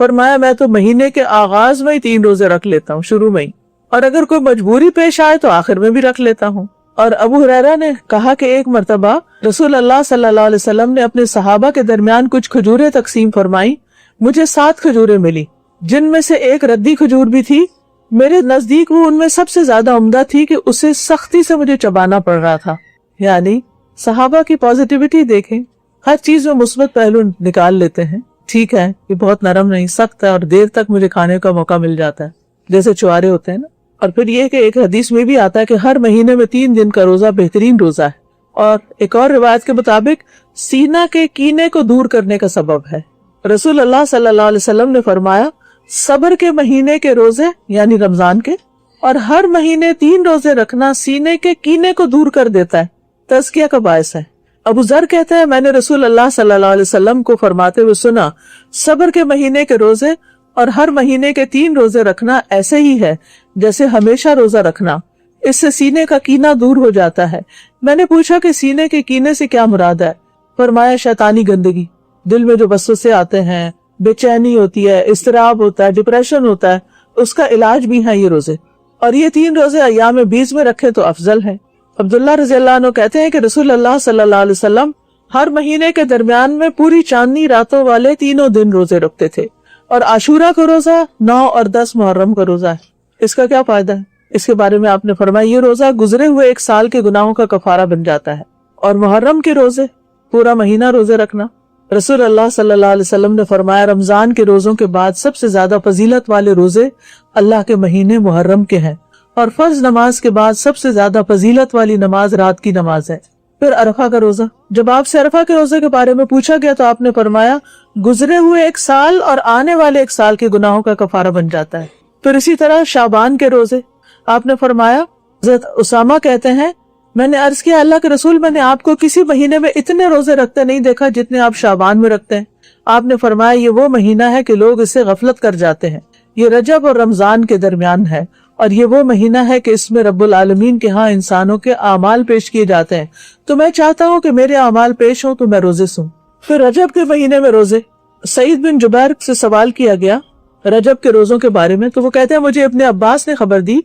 فرمایا میں تو مہینے کے آغاز میں ہی 3 روزے رکھ لیتا ہوں، شروع میں ہی، اور اگر کوئی مجبوری پیش آئے تو آخر میں بھی رکھ لیتا ہوں۔ اور ابو ہریرہ نے کہا کہ ایک مرتبہ رسول اللہ صلی اللہ علیہ وسلم نے اپنے صحابہ کے درمیان کچھ کھجوریں تقسیم فرمائی، مجھے 7 کھجوریں ملی، جن میں سے ایک ردی کھجور بھی تھی۔ میرے نزدیک وہ ان میں سب سے زیادہ عمدہ تھی کہ اسے سختی سے مجھے چبانا پڑ رہا تھا۔ یعنی صحابہ کی پازیٹیوٹی دیکھیں، ہر چیز میں مثبت پہلو نکال لیتے ہیں۔ ٹھیک ہے یہ بہت نرم نہیں، سخت ہے اور دیر تک مجھے کھانے کا موقع مل جاتا ہے، جیسے چوارے ہوتے ہیں نا۔ اور پھر یہ کہ ایک حدیث میں بھی آتا ہے کہ ہر مہینے میں 3 دن کا روزہ بہترین روزہ ہے، اور ایک اور روایت کے مطابق سینہ کے کینے کو دور کرنے کا سبب ہے۔ رسول اللہ صلی اللہ علیہ وسلم نے فرمایا صبر کے مہینے کے روزے یعنی رمضان کے اور ہر مہینے 3 روزے رکھنا سینے کے کینے کو دور کر دیتا ہے، تزکیہ کا باعث ہے۔ ابو ذر کہتے ہیں میں نے رسول اللہ صلی اللہ علیہ وسلم کو فرماتے ہوئے سنا صبر کے مہینے کے روزے اور ہر مہینے کے 3 روزے رکھنا ایسے ہی ہے جیسے ہمیشہ روزہ رکھنا، اس سے سینے کا کینہ دور ہو جاتا ہے۔ میں نے پوچھا کہ سینے کے کینے سے کیا مراد ہے؟ فرمایا شیطانی گندگی، دل میں جو وسوسے آتے ہیں، بے چینی ہوتی ہے، اضطراب ہوتا ہے، ڈپریشن ہوتا ہے، اس کا علاج بھی ہے یہ روزے، اور یہ 3 روزے ایام بیز میں رکھے تو افضل ہے۔ عبداللہ رضی اللہ عنہ کہتے ہیں کہ رسول اللہ صلی اللہ علیہ وسلم ہر مہینے کے درمیان میں پوری چاندنی راتوں والے 3 دن روزے رکھتے تھے، اور عاشورہ کا روزہ 9 اور 10 محرم کا روزہ ہے۔ اس کا کیا فائدہ ہے؟ اس کے بارے میں آپ نے فرمایا یہ روزہ گزرے ہوئے 1 سال کے گناہوں کا کفارہ بن جاتا ہے، اور محرم کے روزے پورا مہینہ روزے رکھنا۔ رسول اللہ صلی اللہ علیہ وسلم نے فرمایا رمضان کے روزوں کے بعد سب سے زیادہ فضیلت والے روزے اللہ کے مہینے محرم کے ہیں، اور فرض نماز کے بعد سب سے زیادہ فضیلت والی نماز رات کی نماز ہے۔ پھر عرفہ کا روزہ، جب آپ سے عرفہ کے روزے کے بارے میں پوچھا گیا تو آپ نے فرمایا گزرے ہوئے 1 سال اور آنے والے 1 سال کے گناہوں کا کفارہ بن جاتا ہے۔ پھر اسی طرح شعبان کے روزے، آپ نے فرمایا، حضرت اسامہ کہتے ہیں میں نے عرض کیا اللہ کے رسول میں نے آپ کو کسی مہینے میں اتنے روزے رکھتے نہیں دیکھا جتنے آپ شعبان میں رکھتے ہیں۔ آپ نے فرمایا یہ وہ مہینہ ہے کہ لوگ اس سے غفلت کر جاتے ہیں، یہ رجب اور رمضان کے درمیان ہے، اور یہ وہ مہینہ ہے کہ اس میں رب العالمین کے ہاں انسانوں کے اعمال پیش کیے جاتے ہیں، تو میں چاہتا ہوں کہ میرے اعمال پیش ہوں تو میں روزے سوں۔ پھر رجب کے مہینے میں روزے، سعید بن جبیر سے سوال کیا گیا رجب کے روزوں کے بارے میں، تو وہ کہتے ہیں مجھے ابن عباس نے خبر دی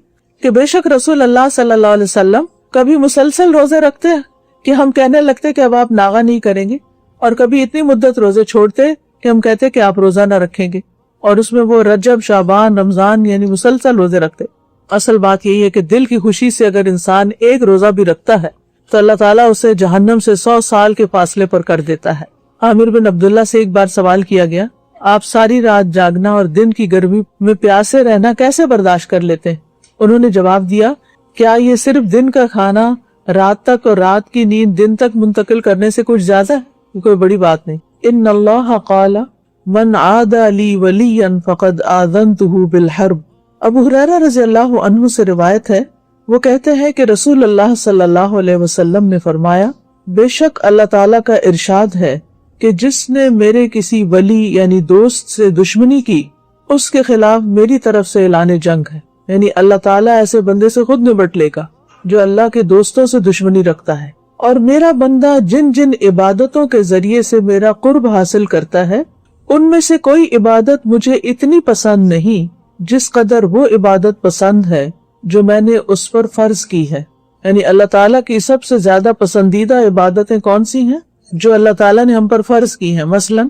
کہ بے شک رسول اللہ صلی اللہ علیہ وسلم کبھی مسلسل روزے رکھتے ہیں کہ ہم کہنے لگتے کہ اب آپ ناغہ نہیں کریں گے، اور کبھی اتنی مدت روزے چھوڑتے کہ ہم کہتے کہ آپ روزہ نہ رکھیں گے، اور اس میں وہ رجب شعبان رمضان یعنی مسلسل روزے رکھتے۔ اصل بات یہی ہے کہ دل کی خوشی سے اگر انسان ایک روزہ بھی رکھتا ہے تو اللہ تعالیٰ اسے جہنم سے 100 سال کے فاصلے پر کر دیتا ہے۔ عامر بن عبداللہ سے ایک بار سوال کیا گیا آپ ساری رات جاگنا اور دن کی گرمی میں پیاسے رہنا کیسے برداشت کر لیتے ہیں؟ انہوں نے جواب دیا کیا یہ صرف دن کا کھانا رات تک اور رات کی نیند دن تک منتقل کرنے سے کچھ زیادہ ہے؟ کوئی بڑی بات نہیں۔ ان اللہ قال من عاد لی ولیا فقد آذنته بالحرب۔ ابو ہریرہ رضی اللہ عنہ سے روایت ہے، وہ کہتے ہیں کہ رسول اللہ صلی اللہ علیہ وسلم نے فرمایا بے شک اللہ تعالیٰ کا ارشاد ہے کہ جس نے میرے کسی ولی یعنی دوست سے دشمنی کی اس کے خلاف میری طرف سے اعلان جنگ ہے، یعنی اللہ تعالیٰ ایسے بندے سے خود نبٹ لے گا جو اللہ کے دوستوں سے دشمنی رکھتا ہے، اور میرا بندہ جن جن عبادتوں کے ذریعے سے میرا قرب حاصل کرتا ہے ان میں سے کوئی عبادت مجھے اتنی پسند نہیں جس قدر وہ عبادت پسند ہے جو میں نے اس پر فرض کی ہے۔ یعنی اللہ تعالیٰ کی سب سے زیادہ پسندیدہ عبادتیں کون سی ہیں؟ جو اللہ تعالیٰ نے ہم پر فرض کی ہیں، مثلا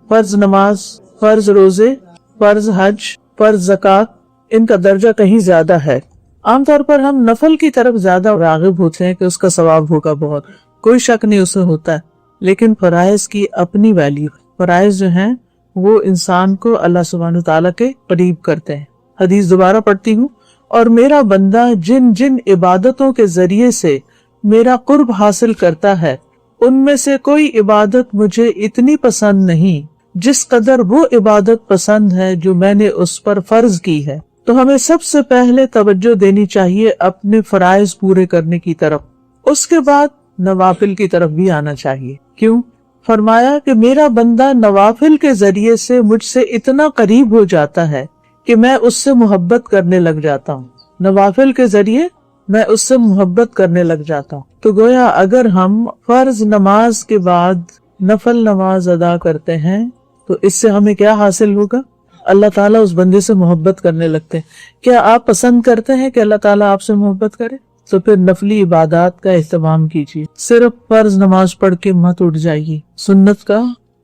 فرض نماز، فرض روزے، فرض حج، فرض زکوٰۃ، ان کا درجہ کہیں زیادہ ہے۔ عام طور پر ہم نفل کی طرف زیادہ راغب ہوتے ہیں کہ اس کا ثواب ہوگا بہت، کوئی شک نہیں اسے ہوتا ہے، لیکن فرائض کی اپنی ویلیو، فرائض جو ہیں وہ انسان کو اللہ سبحانہ تعالیٰ کے قریب کرتے ہیں۔ حدیث دوبارہ پڑھتی ہوں، اور میرا بندہ جن جن عبادتوں کے ذریعے سے میرا قرب حاصل کرتا ہے ان میں سے کوئی عبادت مجھے اتنی پسند نہیں جس قدر وہ عبادت پسند ہے جو میں نے اس پر فرض کی ہے۔ تو ہمیں سب سے پہلے توجہ دینی چاہیے اپنے فرائض پورے کرنے کی طرف، اس کے بعد نوافل کی طرف بھی آنا چاہیے۔ کیوں؟ فرمایا کہ میرا بندہ نوافل کے ذریعے سے مجھ سے اتنا قریب ہو جاتا ہے کہ میں اس سے محبت کرنے لگ جاتا ہوں، نوافل کے ذریعے میں اس سے محبت کرنے لگ جاتا ہوں۔ تو گویا اگر ہم فرض نماز کے بعد نفل نماز ادا کرتے ہیں تو اس سے ہمیں کیا حاصل ہوگا؟ اللہ تعالیٰ اس بندے سے محبت کرنے لگتے ہیں۔ کیا آپ پسند کرتے ہیں کہ اللہ تعالیٰ آپ سے محبت کرے؟ تو پھر نفلی عبادات کا اہتمام کیجیے، صرف فرض نماز پڑھ کے مت اٹھ جائیے، سنت کا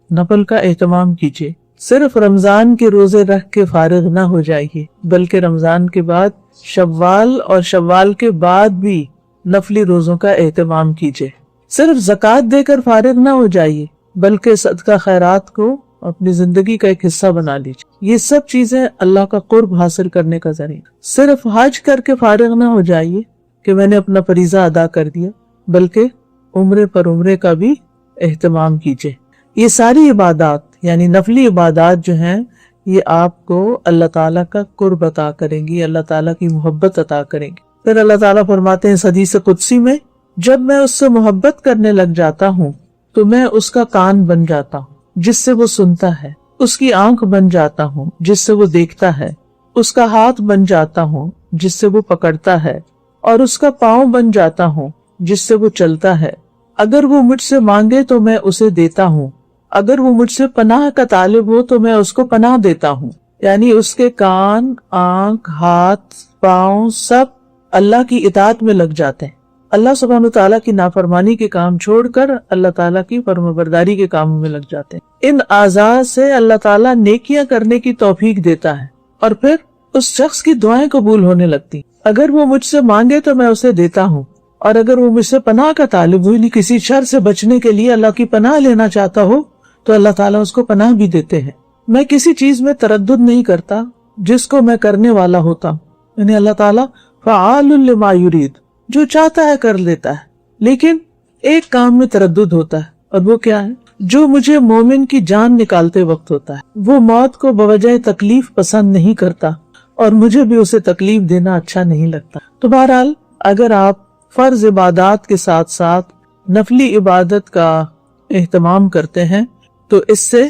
نفل کا اہتمام کیجیے، صرف رمضان کے روزے رکھ کے فارغ نہ ہو جائیے، بلکہ رمضان کے بعد شوال اور شوال کے بعد بھی نفلی روزوں کا اہتمام کیجیے، صرف زکوٰۃ دے کر فارغ نہ ہو جائیے، بلکہ صدقہ خیرات کو اپنی زندگی کا ایک حصہ بنا لیجیے۔ یہ سب چیزیں اللہ کا قرب حاصل کرنے کا ذریعہ۔ صرف حج کر کے فارغ نہ ہو جائیے کہ میں نے اپنا فریضہ ادا کر دیا، بلکہ عمرے پر عمرے کا بھی اہتمام کیجیے۔ یہ ساری عبادات یعنی نفلی عبادات جو ہیں یہ آپ کو اللہ تعالیٰ کا قرب عطا کریں گی، اللہ تعالیٰ کی محبت عطا کریں گی۔ پھر اللہ تعالیٰ فرماتے ہیں اس حدیث قدسی میں، جب میں اس سے محبت کرنے لگ جاتا ہوں تو میں اس کا کان بن جاتا ہوں جس سے وہ سنتا ہے، اس کی آنکھ بن جاتا ہوں جس سے وہ دیکھتا ہے، اس کا ہاتھ بن جاتا ہوں جس سے وہ پکڑتا ہے، اور اس کا پاؤں بن جاتا ہوں جس سے وہ چلتا ہے۔ اگر وہ مجھ سے مانگے تو میں اسے دیتا ہوں، اگر وہ مجھ سے پناہ کا طالب ہو تو میں اس کو پناہ دیتا ہوں۔ یعنی اس کے کان، آنکھ، ہاتھ، پاؤں سب اللہ کی اطاعت میں لگ جاتے ہیں، اللہ سبحانہ وتعالیٰ کی نافرمانی کے کام چھوڑ کر اللہ تعالیٰ کی فرمانبرداری کے کاموں میں لگ جاتے ہیں۔ ان اعضاء سے اللہ تعالیٰ نیکیاں کرنے کی توفیق دیتا ہے اور پھر اس شخص کی دعائیں قبول ہونے لگتی۔ اگر وہ مجھ سے مانگے تو میں اسے دیتا ہوں، اور اگر وہ مجھ سے پناہ کا طالب ہو یعنی کسی شر سے بچنے کے لیے اللہ کی پناہ لینا چاہتا ہو تو اللہ تعالیٰ اس کو پناہ بھی دیتے ہیں۔ میں کسی چیز میں تردد نہیں کرتا جس کو میں کرنے والا ہوتا ہوں، یعنی اللہ تعالیٰ فعال لما یرید، جو چاہتا ہے کر لیتا ہے، لیکن ایک کام میں تردد ہوتا ہے، اور وہ کیا ہے؟ جو مجھے مومن کی جان نکالتے وقت ہوتا ہے۔ وہ موت کو بوجہ تکلیف پسند نہیں کرتا اور مجھے بھی اسے تکلیف دینا اچھا نہیں لگتا۔ تو بہرحال اگر آپ فرض عبادات کے ساتھ ساتھ نفلی عبادت کا اہتمام کرتے ہیں تو اس سے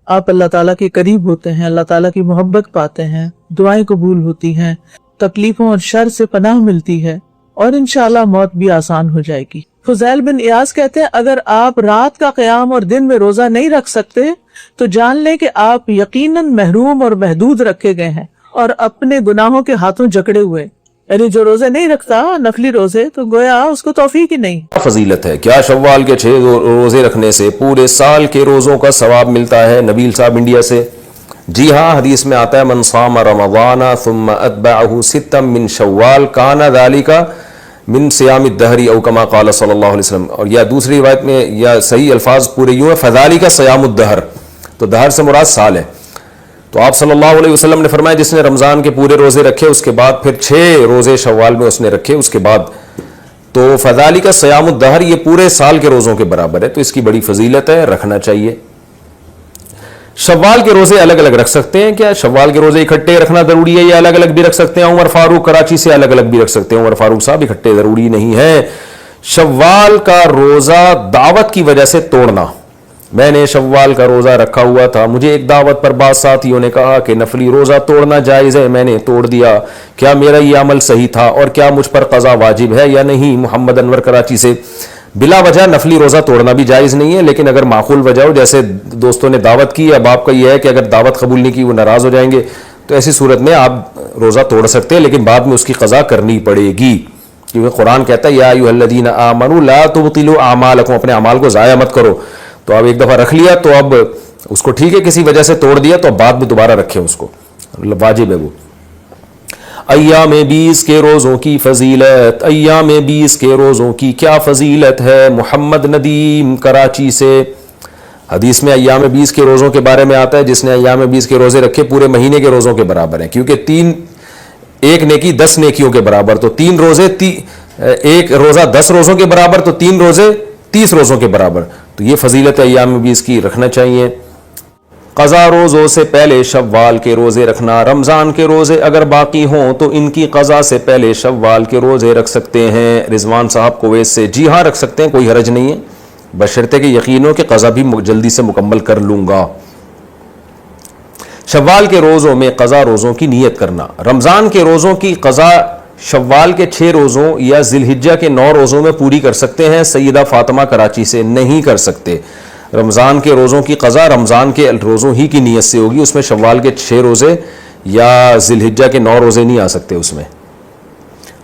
آپ اللہ تعالیٰ کے قریب ہوتے ہیں، اللہ تعالیٰ کی محبت پاتے ہیں، دعائیں قبول ہوتی ہیں، تکلیفوں اور شر سے پناہ ملتی ہے، اور انشاءاللہ موت بھی آسان ہو جائے گی۔ فضیل بن ایاز کہتے ہیں اگر آپ رات کا قیام اور دن میں روزہ نہیں رکھ سکتے تو جان لیں کہ آپ یقیناً محروم اور محدود رکھے گئے ہیں اور اپنے گناہوں کے ہاتھوں جکڑے ہوئے۔ یعنی جو روزے نہیں رکھتا نفلی روزے تو گویا اس کو توفیق ہی نہیں۔ فضیلت ہے، کیا شوال کے 6 روزے رکھنے سے پورے سال کے روزوں کا ثواب ملتا ہے؟ نبیل صاحب انڈیا سے۔ جی ہاں، حدیث میں آتا ہے من صام رمضان ثم اتبعه 6 من شوال کان ذلك من صیام الدہر او کما قال صلی اللہ علیہ وسلم، اور یا دوسری روایت میں یا صحیح الفاظ پورے یوں ہے فذلك صیام الدہر، تو دہر سے مراد سال ہے۔ تو آپ صلی اللہ علیہ وسلم نے فرمایا جس نے رمضان کے پورے روزے رکھے اس کے بعد پھر 6 روزے شوال میں اس نے رکھے اس کے بعد، تو فذلك صیام الدہر، یہ پورے سال کے روزوں کے برابر ہے، تو اس کی بڑی فضیلت ہے، رکھنا چاہیے۔ شوال کے روزے الگ الگ رکھ سکتے ہیں کیا؟ شوال کے روزے اکٹھے رکھنا ضروری ہے یا الگ الگ بھی رکھ سکتے ہیں؟ عمر فاروق کراچی سے الگ الگ بھی رکھ سکتے ہیں۔ عمر فاروق صاحب اکٹھے ضروری نہیں ہے۔ شوال کا روزہ دعوت کی وجہ سے توڑنا، میں نے شوال کا روزہ رکھا ہوا تھا، مجھے ایک دعوت پر بعض ساتھیوں نے کہا کہ نفلی روزہ توڑنا جائز ہے، میں نے توڑ دیا، کیا میرا یہ عمل صحیح تھا اور کیا مجھ پر قضا واجب ہے یا نہیں؟ محمد انور کراچی سے۔ بلا وجہ نفلی روزہ توڑنا بھی جائز نہیں ہے، لیکن اگر معقول وجہ ہو، جیسے دوستوں نے دعوت کی، اب آپ کا یہ ہے کہ اگر دعوت قبول نہیں کی وہ ناراض ہو جائیں گے، تو ایسی صورت میں آپ روزہ توڑ سکتے ہیں، لیکن بعد میں اس کی قضا کرنی پڑے گی، کیونکہ قرآن کہتا ہے یا ایھا الذین آمنوا لا تبطلوا اعمالکم، اپنے اعمال کو ضائع مت کرو۔ تو اب ایک دفعہ رکھ لیا تو اب اس کو ٹھیک ہے، کسی وجہ سے توڑ دیا تو اب بعد میں دوبارہ رکھیں، اس کو واجب ہے وہ۔ ایام 20 کے روزوں کی فضیلت، ایام 20 کے روزوں کی کیا فضیلت ہے؟ محمد ندیم کراچی سے۔ حدیث میں ایام 20 کے روزوں کے بارے میں آتا ہے جس نے ایام 20 کے روزے رکھے پورے مہینے کے روزوں کے برابر ہیں، کیونکہ ایک نیکی 10 نیکیوں کے برابر، تو 3 روزے ایک روزہ 10 روزوں کے برابر، تو 3 روزے 30 روزوں کے برابر، تو یہ فضیلت ہے ایام 20 کی، رکھنا چاہیے۔ قضا روزوں سے پہلے شوال کے روزے رکھنا، رمضان کے روزے اگر باقی ہوں تو ان کی قضا سے پہلے شوال کے روزے رکھ سکتے ہیں۔ رضوان صاحب کویت سے، جی ہاں رکھ سکتے ہیں، کوئی حرج نہیں ہے، بشرطے کہ یقین ہو کہ قضا بھی جلدی سے مکمل کر لوں گا۔ شوال کے روزوں میں قضا روزوں کی نیت کرنا، رمضان کے روزوں کی قضا شوال کے 6 روزوں یا ذی الحجہ کے 9 روزوں میں پوری کر سکتے ہیں، سیدہ فاطمہ کراچی سے۔ نہیں کر سکتے، رمضان کے روزوں کی قضا رمضان کے روزوں ہی کی نیت سے ہوگی، اس میں شوال کے 6 روزے یا ذی الحجہ کے 9 روزے نہیں آ سکتے اس میں۔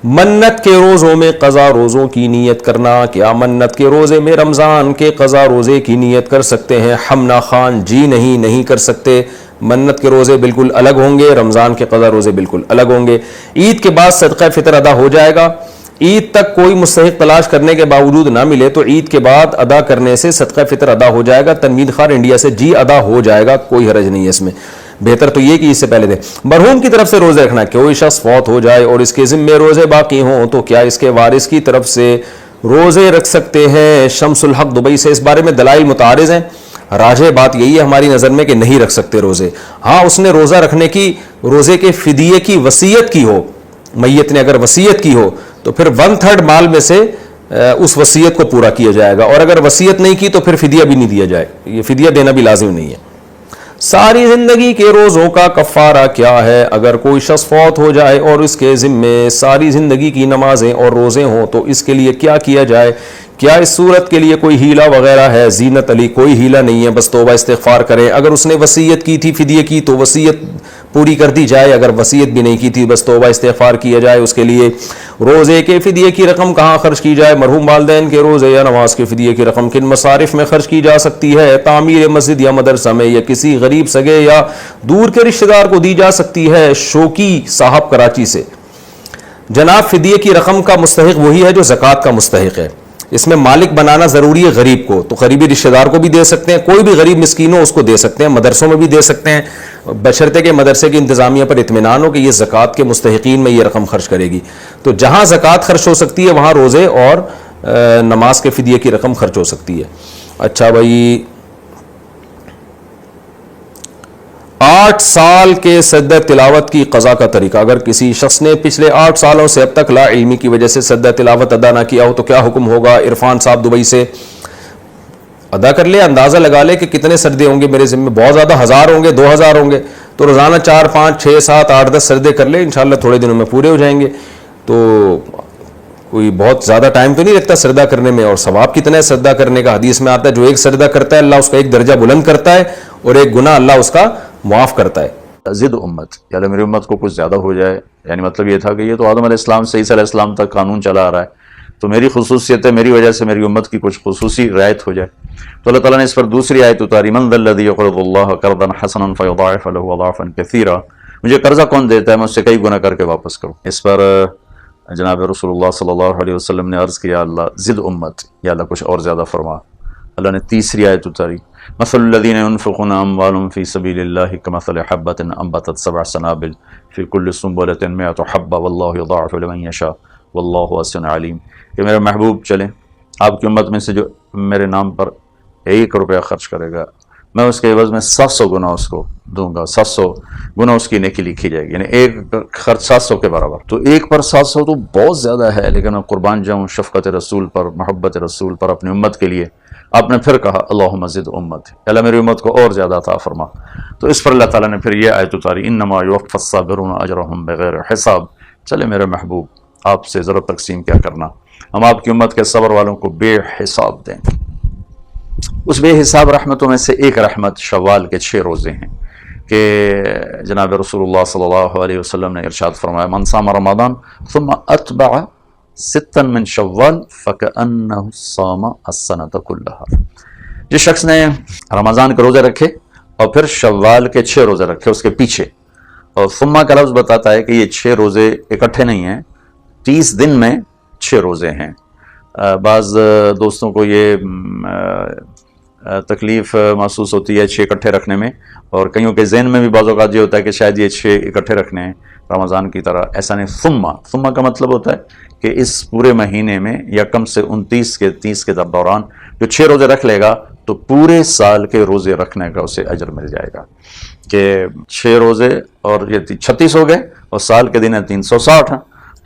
منت کے روزوں میں قضا روزوں کی نیت کرنا، کیا منت کے روزے میں رمضان کے قضا روزے کی نیت کر سکتے ہیں؟ ہمنا خان جی نہیں کر سکتے، منت کے روزے بالکل الگ ہوں گے، رمضان کے قضا روزے بالکل الگ ہوں گے۔ عید کے بعد صدقہ فطر ادا ہو جائے گا، عید تک کوئی مستحق تلاش کرنے کے باوجود نہ ملے تو عید کے بعد ادا کرنے سے صدقہ فطر ادا ہو جائے گا۔ تنوید خار انڈیا سے جی ادا ہو جائے گا، کوئی حرج نہیں ہے اس میں، بہتر تو یہ کہ اس سے پہلے دے۔ مرحوم کی طرف سے روزے رکھنا، کوئی شخص فوت ہو جائے اور اس کے ذمے روزے باقی ہوں تو کیا اس کے وارث کی طرف سے روزے رکھ سکتے ہیں؟ شمس الحق دبئی سے، اس بارے میں دلائل متعارض ہیں، راجح بات یہی ہے ہماری نظر میں کہ نہیں رکھ سکتے روزے۔ ہاں اس نے روزہ رکھنے کی، روزے کے فدیے کی وصیت کی ہو، میت نے اگر وصیت کی ہو تو پھر 1/3 مال میں سے اس وصیت کو پورا کیا جائے گا، اور اگر وصیت نہیں کی تو پھر فدیہ بھی نہیں دیا جائے، یہ فدیہ دینا بھی لازم نہیں ہے۔ ساری زندگی کے روزوں کا کفارہ کیا ہے؟ اگر کوئی شخص فوت ہو جائے اور اس کے ذمے ساری زندگی کی نمازیں اور روزے ہوں تو اس کے لیے کیا کیا جائے؟ کیا اس صورت کے لیے کوئی ہیلہ وغیرہ ہے؟ زینت علی کوئی ہیلہ نہیں ہے، بس توبہ استغفار کریں۔ اگر اس نے وصیت کی تھی فدیے کی تو وصیت پوری کر دی جائے، اگر وصیت بھی نہیں کی تھی بس توبہ استغفار کیا جائے اس کے لیے۔ روزے کے فدیے کی رقم کہاں خرچ کی جائے؟ مرحوم والدین کے روزے یا نماز کے فدیے کی رقم کن مصارف میں خرچ کی جا سکتی ہے؟ تعمیر مسجد یا مدرسہ میں، یا کسی غریب سگے یا دور کے رشتہ دار کو دی جا سکتی ہے؟ شوکی صاحب کراچی سے۔ جناب فدیے کی رقم کا مستحق وہی ہے جو زکوٰۃ کا مستحق ہے، اس میں مالک بنانا ضروری ہے غریب کو، تو قریبی رشتہ دار کو بھی دے سکتے ہیں، کوئی بھی غریب مسکین ہو اس کو دے سکتے ہیں، مدرسوں میں بھی دے سکتے ہیں، بشرطے کہ مدرسے کی انتظامیہ پر اطمینان ہو کہ یہ زکوٰۃ کے مستحقین میں یہ رقم خرچ کرے گی۔ تو جہاں زکوٰۃ خرچ ہو سکتی ہے وہاں روزے اور نماز کے فدیے کی رقم خرچ ہو سکتی ہے۔ اچھا بھائی، 8 سال کے سجدہ تلاوت کی قضا کا طریقہ، اگر کسی شخص نے پچھلے 8 سالوں سے اب تک لا علمی کی وجہ سے سجدہ تلاوت ادا نہ کیا ہو تو کیا حکم ہوگا؟ عرفان صاحب دبئی سے۔ ادا کر لے، اندازہ لگا لے کہ کتنے سجدے ہوں گے میرے ذمہ، بہت زیادہ 1000 ہوں گے، 2000 ہوں گے، تو روزانہ 4 5 6 7 8 10 سجدے کر لے، انشاءاللہ تھوڑے دنوں میں پورے ہو جائیں گے۔ تو کوئی بہت زیادہ ٹائم تو نہیں لگتا سجدہ کرنے میں، اور ثواب کتنا ہے سجدہ کرنے کا؟ حدیث میں آتا ہے جو ایک سجدہ کرتا ہے اللہ اس کا ایک درجہ بلند کرتا ہے اور ایک گناہ اللہ اس کا معاف کرتا ہے۔ ضد امت، یعنی میری امت کو کچھ زیادہ ہو جائے، یعنی مطلب یہ تھا کہ یہ تو آدم علیہ السلام سے عیسیٰ علیہ السلام تک قانون چلا آ رہا ہے، تو میری خصوصیت ہے، میری وجہ سے میری امت کی کچھ خصوصی رعایت ہو جائے، تو اللہ تعالیٰ نے اس پر دوسری آیت اتاری، من ذا الذی یقرض اللہ قرضا حسنا فیضاعف له اضعافا کثیرا، مجھے قرضہ کون دیتا ہے میں اس سے کئی گنا کر کے واپس کروں۔ اس پر جناب رسول اللہ صلی اللہ علیہ وسلم نے عرض کیا اللہ ضد امت، یا اللہ کچھ اور زیادہ فرما۔ اللہ نے تیسری آیت اتاری، مثل الذین ينفقون اموالهم فی سبیل اللہ کمثل حبۃ انبتت 7 سنابل فی کل سنبلۃ 100 حبۃ واللہ یضاعف لمن یشاء واللہ واسع علیم، کہ میرے محبوب چلیں، آپ کی امت میں سے جو میرے نام پر 1 روپیہ خرچ کرے گا میں اس کے عوض میں 700 گنا اس کو دوں گا، 700 گنا اس کی نیکی لکھی جائے گی، یعنی ایک خرچ 700 کے برابر۔ تو 1 پر 700 تو بہت زیادہ ہے، لیکن میں قربان جاؤں شفقت رسول پر، محبت رسول پر، اپنی امت کے لیے۔ آپ نے پھر کہا اللہم زد امت، اللہ میری امت کو اور زیادہ عطا فرما۔ تو اس پر اللہ تعالیٰ نے پھر یہ آیت اتاری، انما یوفی الصابرون اجرہم بغیر حساب، چلے میرے محبوب آپ سے ذرا تقسیم کیا کرنا، ہم آپ کی امت کے صبر والوں کو بے حساب دیں گے۔ اس بے حساب رحمتوں میں سے ایک رحمت شوال کے 6 روزے ہیں، کہ جناب رسول اللہ صلی اللہ علیہ وسلم نے ارشاد فرمایا من صام رمضان ثم اتبع 6 من شوال فکأنہ صام السنة کلها، جس شخص نے رمضان کے روزے رکھے اور پھر شوال کے 6 روزے رکھے اس کے پیچھے، اور ثم کا لفظ بتاتا ہے کہ یہ 6 روزے اکٹھے نہیں ہیں، 30 دن میں 6 روزے ہیں۔ بعض دوستوں کو یہ تکلیف محسوس ہوتی ہے 6 اکٹھے رکھنے میں، اور کئیوں کے ذہن میں بھی بعض اوقات یہ ہوتا ہے کہ شاید یہ 6 اکٹھے رکھنے ہیں رمضان کی طرح، ایسا نہیں۔ ثم کا مطلب ہوتا ہے کہ اس پورے مہینے میں یا کم سے 29 کے 30 کے دوران جو 6 روزے رکھ لے گا تو پورے سال کے روزے رکھنے کا اسے اجر مل جائے گا، کہ 6 روزے اور یہ 36 ہو گئے اور سال کے دن ہیں 360 ہیں،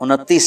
29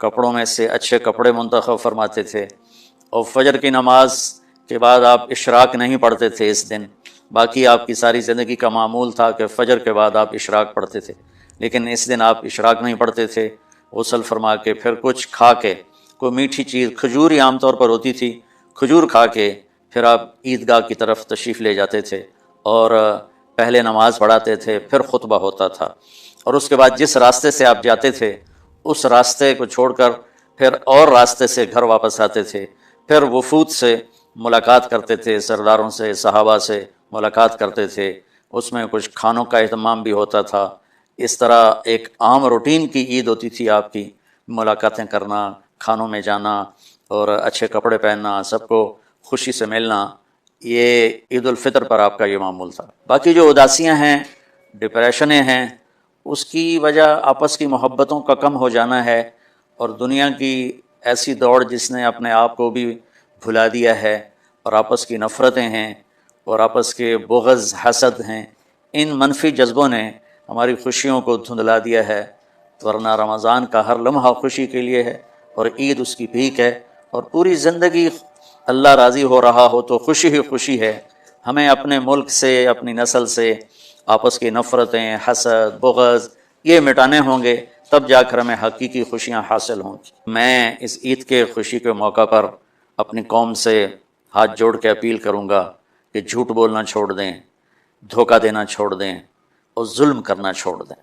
کپڑوں میں سے اچھے کپڑے منتخب فرماتے تھے، اور فجر کی نماز کے بعد آپ اشراق نہیں پڑھتے تھے اس دن. باقی آپ کی ساری زندگی کا معمول تھا کہ فجر کے بعد آپ اشراق پڑھتے تھے، لیکن اس دن آپ اشراق نہیں پڑھتے تھے. غسل فرما کے پھر کچھ کھا کے، کوئی میٹھی چیز، کھجور ہی عام طور پر ہوتی تھی، کھجور کھا کے پھر آپ عیدگاہ کی طرف تشریف لے جاتے تھے اور پہلے نماز پڑھاتے تھے، پھر خطبہ ہوتا تھا. اور اس کے بعد جس راستے سے آپ جاتے تھے اس راستے کو چھوڑ کر پھر اور راستے سے گھر واپس آتے تھے. پھر وفود سے ملاقات کرتے تھے، سرداروں سے، صحابہ سے ملاقات کرتے تھے. اس میں کچھ کھانوں کا اہتمام بھی ہوتا تھا. اس طرح ایک عام روٹین کی عید ہوتی تھی آپ کی، ملاقاتیں کرنا، کھانوں میں جانا اور اچھے کپڑے پہننا، سب کو خوشی سے ملنا. یہ عید الفطر پر آپ کا یہ معمول تھا. باقی جو اداسیاں ہیں، ڈپریشنیں ہیں، اس کی وجہ آپس کی محبتوں کا کم ہو جانا ہے، اور دنیا کی ایسی دوڑ جس نے اپنے آپ کو بھی بھلا دیا ہے، اور آپس کی نفرتیں ہیں اور آپس کے بغض، حسد ہیں. ان منفی جذبوں نے ہماری خوشیوں کو دھندلا دیا ہے. ورنہ رمضان کا ہر لمحہ خوشی کے لیے ہے، اور عید اس کی بھیک ہے. اور پوری زندگی اللہ راضی ہو رہا ہو تو خوشی ہی خوشی ہے. ہمیں اپنے ملک سے، اپنی نسل سے آپس کی نفرتیں، حسد، بغض یہ مٹانے ہوں گے، تب جا کر ہمیں حقیقی خوشیاں حاصل ہوں گی. میں اس عید کے خوشی کے موقع پر اپنی قوم سے ہاتھ جوڑ کے اپیل کروں گا کہ جھوٹ بولنا چھوڑ دیں، دھوکہ دینا چھوڑ دیں اور ظلم کرنا چھوڑ دیں.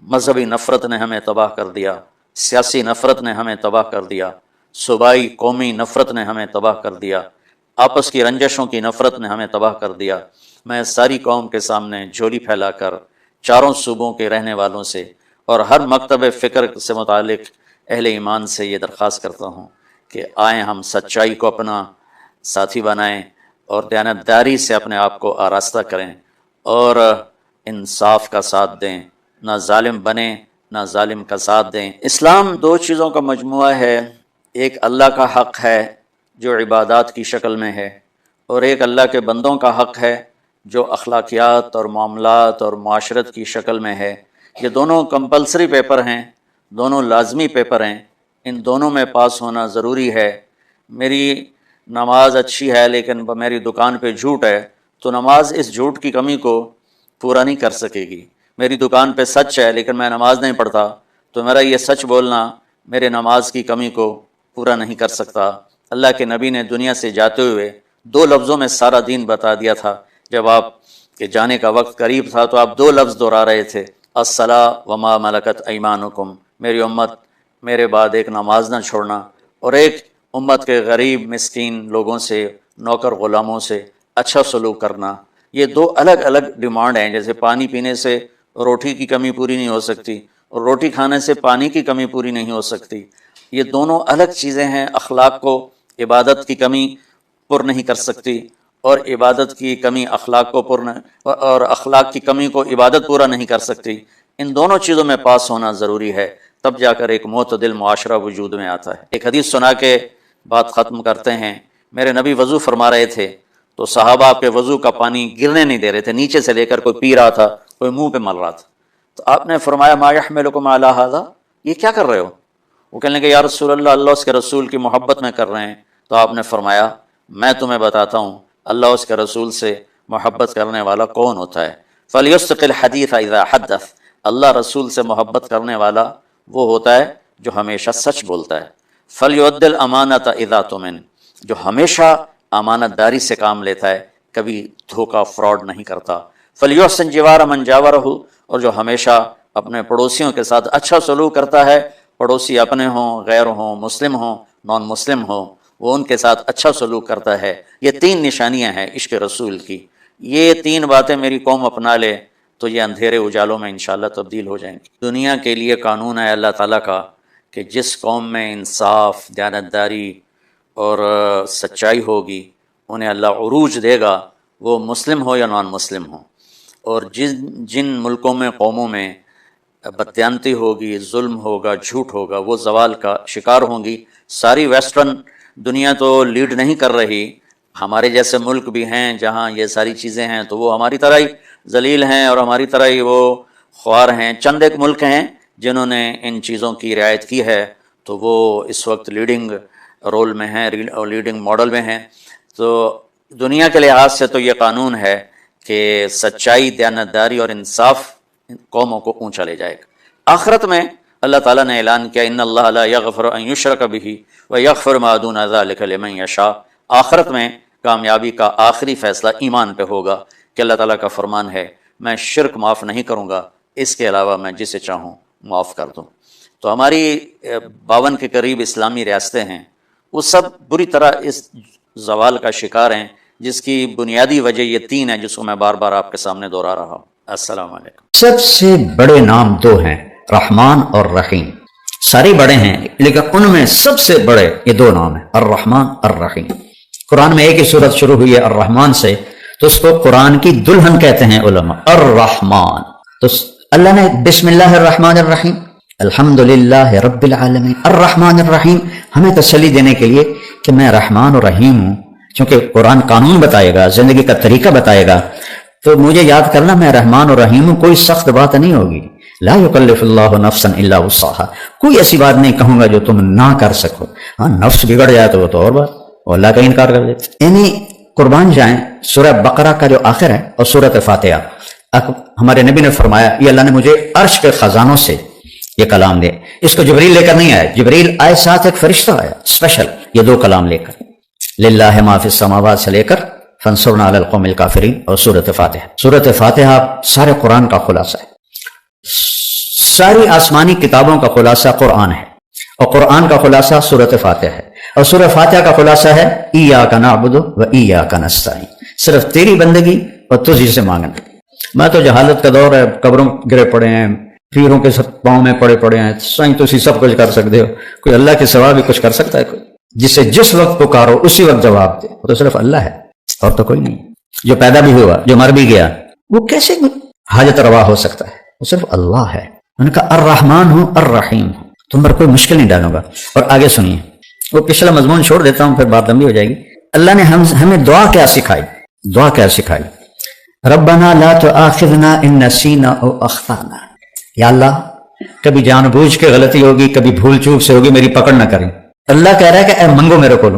مذہبی نفرت نے ہمیں تباہ کر دیا، سیاسی نفرت نے ہمیں تباہ کر دیا، صوبائی قومی نفرت نے ہمیں تباہ کر دیا، آپس کی رنجشوں کی نفرت نے ہمیں تباہ کر دیا. میں ساری قوم کے سامنے جھولی پھیلا کر چاروں صوبوں کے رہنے والوں سے اور ہر مکتب فکر سے متعلق اہل ایمان سے یہ درخواست کرتا ہوں کہ آئیں ہم سچائی کو اپنا ساتھی بنائیں اور دیانتداری سے اپنے آپ کو آراستہ کریں اور انصاف کا ساتھ دیں، نہ ظالم بنیں نہ ظالم کا ساتھ دیں. اسلام دو چیزوں کا مجموعہ ہے، ایک اللہ کا حق ہے جو عبادات کی شکل میں ہے، اور ایک اللہ کے بندوں کا حق ہے جو اخلاقیات اور معاملات اور معاشرت کی شکل میں ہے. یہ دونوں کمپلسری پیپر ہیں، دونوں لازمی پیپر ہیں، ان دونوں میں پاس ہونا ضروری ہے. میری نماز اچھی ہے لیکن میری دکان پہ جھوٹ ہے تو نماز اس جھوٹ کی کمی کو پورا نہیں کر سکے گی. میری دکان پہ سچ ہے لیکن میں نماز نہیں پڑھتا تو میرا یہ سچ بولنا میرے نماز کی کمی کو پورا نہیں کر سکتا. اللہ کے نبی نے دنیا سے جاتے ہوئے دو لفظوں میں سارا دین بتا دیا تھا. جب آپ کے جانے کا وقت قریب تھا تو آپ دو لفظ دہرا رہے تھے، الصلاۃ وما ملکت ایمانکم. میری امت میرے بعد ایک نماز نہ چھوڑنا، اور ایک امت کے غریب مسکین لوگوں سے، نوکر غلاموں سے اچھا سلوک کرنا. یہ دو الگ الگ ڈیمانڈ ہیں. جیسے پانی پینے سے روٹی کی کمی پوری نہیں ہو سکتی اور روٹی کھانے سے پانی کی کمی پوری نہیں ہو سکتی. یہ دونوں الگ چیزیں ہیں. اخلاق کو عبادت کی کمی پر نہیں کر سکتی، اور عبادت کی کمی اخلاق کو اور اخلاق کی کمی کو عبادت پورا نہیں کر سکتی. ان دونوں چیزوں میں پاس ہونا ضروری ہے، تب جا کر ایک معتدل معاشرہ وجود میں آتا ہے. ایک حدیث سنا کے بات ختم کرتے ہیں. میرے نبی وضو فرما رہے تھے تو صحابہ آپ کے وضو کا پانی گرنے نہیں دے رہے تھے، نیچے سے لے کر کوئی پی رہا تھا، کوئی منہ پہ مل رہا تھا. تو آپ نے فرمایا ما یحملکم علی ھذا، یہ کیا کر رہے ہو؟ وہ کہنے لگے یا رسول اللہ، اللہ اس کے رسول کی محبت میں کر رہے ہیں. تو آپ نے فرمایا میں تمہیں بتاتا ہوں اللہ اس کے رسول سے محبت کرنے والا کون ہوتا ہے. فلیصدق الحدیث اذا حدث، اللہ رسول سے محبت کرنے والا وہ ہوتا ہے جو ہمیشہ سچ بولتا ہے. فلیؤدی الامانۃ اذا تؤمن، جو ہمیشہ امانت داری سے کام لیتا ہے، کبھی دھوکہ فراڈ نہیں کرتا. فلیحسن جوار من جاورہ، اور جو ہمیشہ اپنے پڑوسیوں کے ساتھ اچھا سلوک کرتا ہے، پڑوسی اپنے ہوں، غیر ہوں، مسلم ہوں، نان مسلم ہوں، وہ ان کے ساتھ اچھا سلوک کرتا ہے. یہ تین نشانیاں ہیں عشق رسول کی. یہ تین باتیں میری قوم اپنا لے تو یہ اندھیرے اجالوں میں انشاءاللہ تبدیل ہو جائیں گی. دنیا کے لیے قانون ہے اللہ تعالیٰ کا کہ جس قوم میں انصاف، دیانتداری اور سچائی ہوگی انہیں اللہ عروج دے گا، وہ مسلم ہو یا نان مسلم ہو. اور جن ملکوں میں، قوموں میں بددیانتی ہوگی، ظلم ہوگا، جھوٹ ہوگا، وہ زوال کا شکار ہوں گی. ساری ویسٹرن دنیا تو لیڈ نہیں کر رہی، ہمارے جیسے ملک بھی ہیں جہاں یہ ساری چیزیں ہیں تو وہ ہماری طرح ہی ذلیل ہیں اور ہماری طرح ہی وہ خوار ہیں. چند ایک ملک ہیں جنہوں نے ان چیزوں کی رعایت کی ہے، تو وہ اس وقت لیڈنگ رول میں ہیں اور لیڈنگ ماڈل میں ہیں. تو دنیا کے لحاظ سے تو یہ قانون ہے کہ سچائی، دیانتداری اور انصاف قوموں کو اونچا لے جائے گا. آخرت میں اللہ تعالیٰ نے اعلان کیا ان اللہ لا یغفر ان یشرک بہ ویغفر ما دون ذلک لمن یشاء. آخرت میں کامیابی کا آخری فیصلہ ایمان پہ ہوگا کہ اللہ تعالیٰ کا فرمان ہے میں شرک معاف نہیں کروں گا، اس کے علاوہ میں جسے چاہوں معاف کر دوں. تو ہماری 52 کے قریب اسلامی ریاستیں ہیں، وہ سب بری طرح اس زوال کا شکار ہیں، جس کی بنیادی وجہ یہ 3 ہیں جس کو میں بار بار آپ کے سامنے دہرا رہا ہوں. السلام علیکم. سب سے بڑے نام 2 ہیں، رحمان اور رحیم. سارے بڑے ہیں لیکن ان میں سب سے بڑے یہ 2 نام ہیں، الرحمن الرحیم. قرآن میں ایک ہی صورت شروع ہوئی ہے الرحمن سے، تو اس کو قرآن کی دلہن کہتے ہیں علماء، الرحمن. تو اللہ نے بسم اللہ الرحمن الرحیم، الحمدللہ رب العالمین الرحمن الرحیم، ہمیں تسلی دینے کے لیے کہ میں رحمان اور رحیم ہوں. چونکہ قرآن قانون بتائے گا، زندگی کا طریقہ بتائے گا، تو مجھے یاد کرنا میں رحمان اور رحیم ہوں. کوئی سخت بات نہیں ہوگی. لا یکلف اللہ نفسا الا وسعها، کوئی ایسی بات نہیں کہوں گا جو تم نہ کر سکو. ہاں نفس بگڑ جائے تو وہ تو اور بات، وہ اللہ کا انکار کر دیتے. یعنی قربان جائیں سورہ بقرہ کا جو آخر ہے اور سورۃ فاتحہ، ہمارے نبی نے فرمایا یہ اللہ نے مجھے عرش کے خزانوں سے یہ کلام دے. اس کو جبریل لے کر نہیں آیا، جبریل آئے ساتھ ایک فرشتہ آیا اسپیشل یہ 2 کلام لے کر، للہ ما فی السماوات سے لے کر فانصرنا علی القوم الکافرین اور سورۃ فاتحہ. سورۃ فاتحہ سارے قرآن کا خلاصہ ہے، ساری آسمانی کتابوں کا خلاصہ قرآن ہے، اور قرآن کا خلاصہ سورۃ فاتحہ ہے، اور سورۃ فاتحہ کا خلاصہ ہے ایاک نعبد و ایاک نستعین، صرف تیری بندگی اور تجھی سے مانگنا. میں تو جہالت کا دور ہے، قبروں گرے پڑے ہیں، پیروں کے پاؤں میں پڑے ہیں، سائیں تسی سب کچھ کر سکتے ہو، کوئی اللہ کے سوا بھی کچھ کر سکتا ہے؟ کوئی جسے جس وقت پکارو اسی وقت جواب دے، وہ تو صرف اللہ ہے اور تو کوئی نہیں. جو پیدا بھی ہوا، جو مر بھی گیا، وہ کیسے حاجت روا ہو سکتا ہے؟ وہ صرف اللہ ہے. ان کا الرحمن ہوں الرحیم ہوں، تم پر کوئی مشکل نہیں ڈالوں گا. اور آگے سنیے، وہ پچھلا مضمون چھوڑ دیتا ہوں پھر بات لمبی ہو جائے گی. اللہ نے ہمیں دعا کیا سکھائی؟ دعا کیا سکھائی؟ ربنا لا تؤاخذنا ان نسینا او اخطانا، یا اللہ کبھی جان بوجھ کے غلطی ہوگی، کبھی بھول چوک سے ہوگی، میری پکڑ نہ کریں. اللہ کہہ رہا ہے کہ اے منگو میرے کو.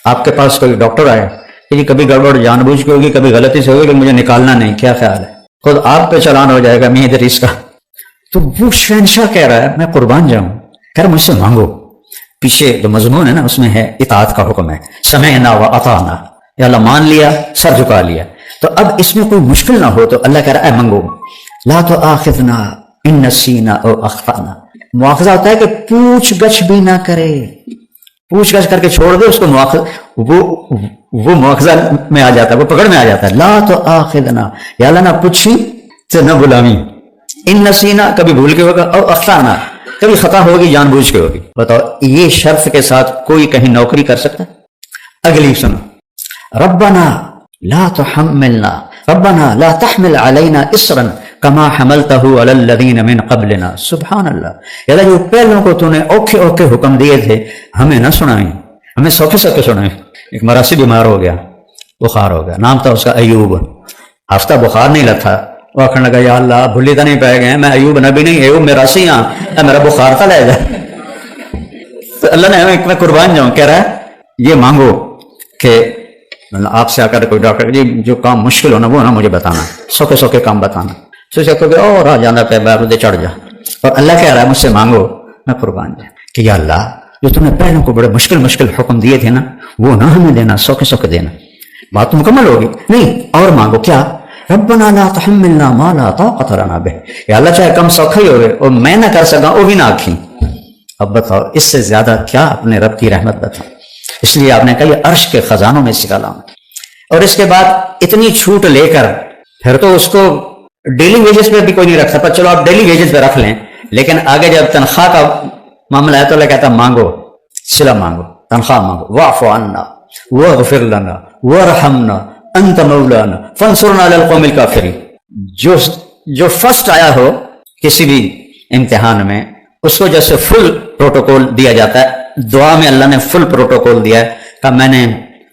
آپ کے پاس کوئی ڈاکٹر آیا کہ جی کبھی گڑبڑ جان بوجھ کے ہوگی، کبھی غلطی سے ہوگی، کہ مجھے نکالنا نہیں، کیا خیال ہے؟ خود آپ پہ چلان ہو جائے گا میاں ادریس کا. تو وہ شہنشاہ کہہ رہا ہے میں قربان جاؤں، کہہ رہا مجھ سے مانگو. پیچھے جو مضمون ہے نا اس میں ہے اطاعت کا حکم ہے، سمعنا و اطعنا، یا اللہ مان لیا، سر جھکا لیا. تو اب اس میں کوئی مشکل نہ ہو تو اللہ کہہ رہا ہے منگو. لا تؤاخذنا ان نسینا او اخطانا، مواخذہ ہوتا ہے کہ پوچھ گچھ بھی نہ کرے، پوچھ گچھ کر کے چھوڑ دے اس کو، وہ مواخذہ میں آ جاتا ہے، وہ پکڑ میں آ جاتا ہے. لا تؤاخذنا، یا اللہ نہ پوچھی تو نہ بلاوی. ان نسینا کبھی بھول کے ہوگا، اور اخطانا کبھی خطا ہوگی، جان بوجھ کے ہوگی. بتاؤ یہ شرط کے ساتھ کوئی کہیں نوکری کر سکتا؟ اگلی سنو، ربنا لا تحملنا ربنا لا تحمل علینا اسرا کما حملتہ علی الذین من قبلنا. سبحان اللہ، یا جو پہلوں کو تو نے اوکھے اوکھے حکم دیے تھے ہمیں نہ سنائیں، ہمیں سوکھے سوکھے سنائیں. ایک مراسی بیمار ہو گیا، بخار ہو گیا، نام تھا اس کا ایوب، ہفتہ بخار نہیں لگا، وہ آخر لگا یا اللہ بھلی تو نہیں پائے گئے، میں ایوب نبی نہیں، ایوب میراسی ہاں، میرا بخار تھا لے جائے. تو اللہ نے ہمیں میں قربان جاؤں، کہہ رہا ہے یہ مانگو کہ آپ سے آ کر کوئی ڈاکٹر جی جو کام مشکل ہونا وہ نا مجھے بتانا، سوکھے سوکھے کام بتانا. سوچا کہ اور آ جانا پہ بارودے چڑھ جا. اور اللہ کہہ رہا ہے مجھ سے مانگو، میں قربان جاؤں کہ یا اللہ جو تم نے پہلوں کو بڑے مشکل مشکل حکم دیے تھے نا وہ نہ ہمیں دینا، سوکھے سوکھے دینا. بات تو مکمل ہوگی نہیں، اور مانگو کیا؟ ربنا لا تحملنا ما لا طاقت لنا به، یا اللہ چاہے کم سوکھا ہی ہوئے اور میں نہ کر سکا وہ بھی نہ آکھیں. اب بتاؤ اس سے زیادہ کیا اپنے رب کی رحمت بتاؤ. اس لیے آپ نے کہا یہ عرش کے خزانوں میں سے کلام. اور اس کے بعد اتنی چھوٹ لے کر پھر تو اس کو ڈیلی ویجز پہ بھی کوئی نہیں رکھ سکتا. چلو آپ ڈیلی ویجز پہ رکھ لیں، لیکن آگے جب تنخواہ کا معاملہ ہے تو اللہ کہتا مانگو، صلہ مانگو، تنخواہ مانگو. واعف عنا واغفر لنا وارحمنا انت مولانا فانصرنا علی القوم الکافرین. جو فرسٹ آیا ہو کسی بھی امتحان میں اس کو جیسے فل پروٹوکول دیا جاتا ہے، دعا میں اللہ نے فل پروٹوکول دیا ہے کہ میں نے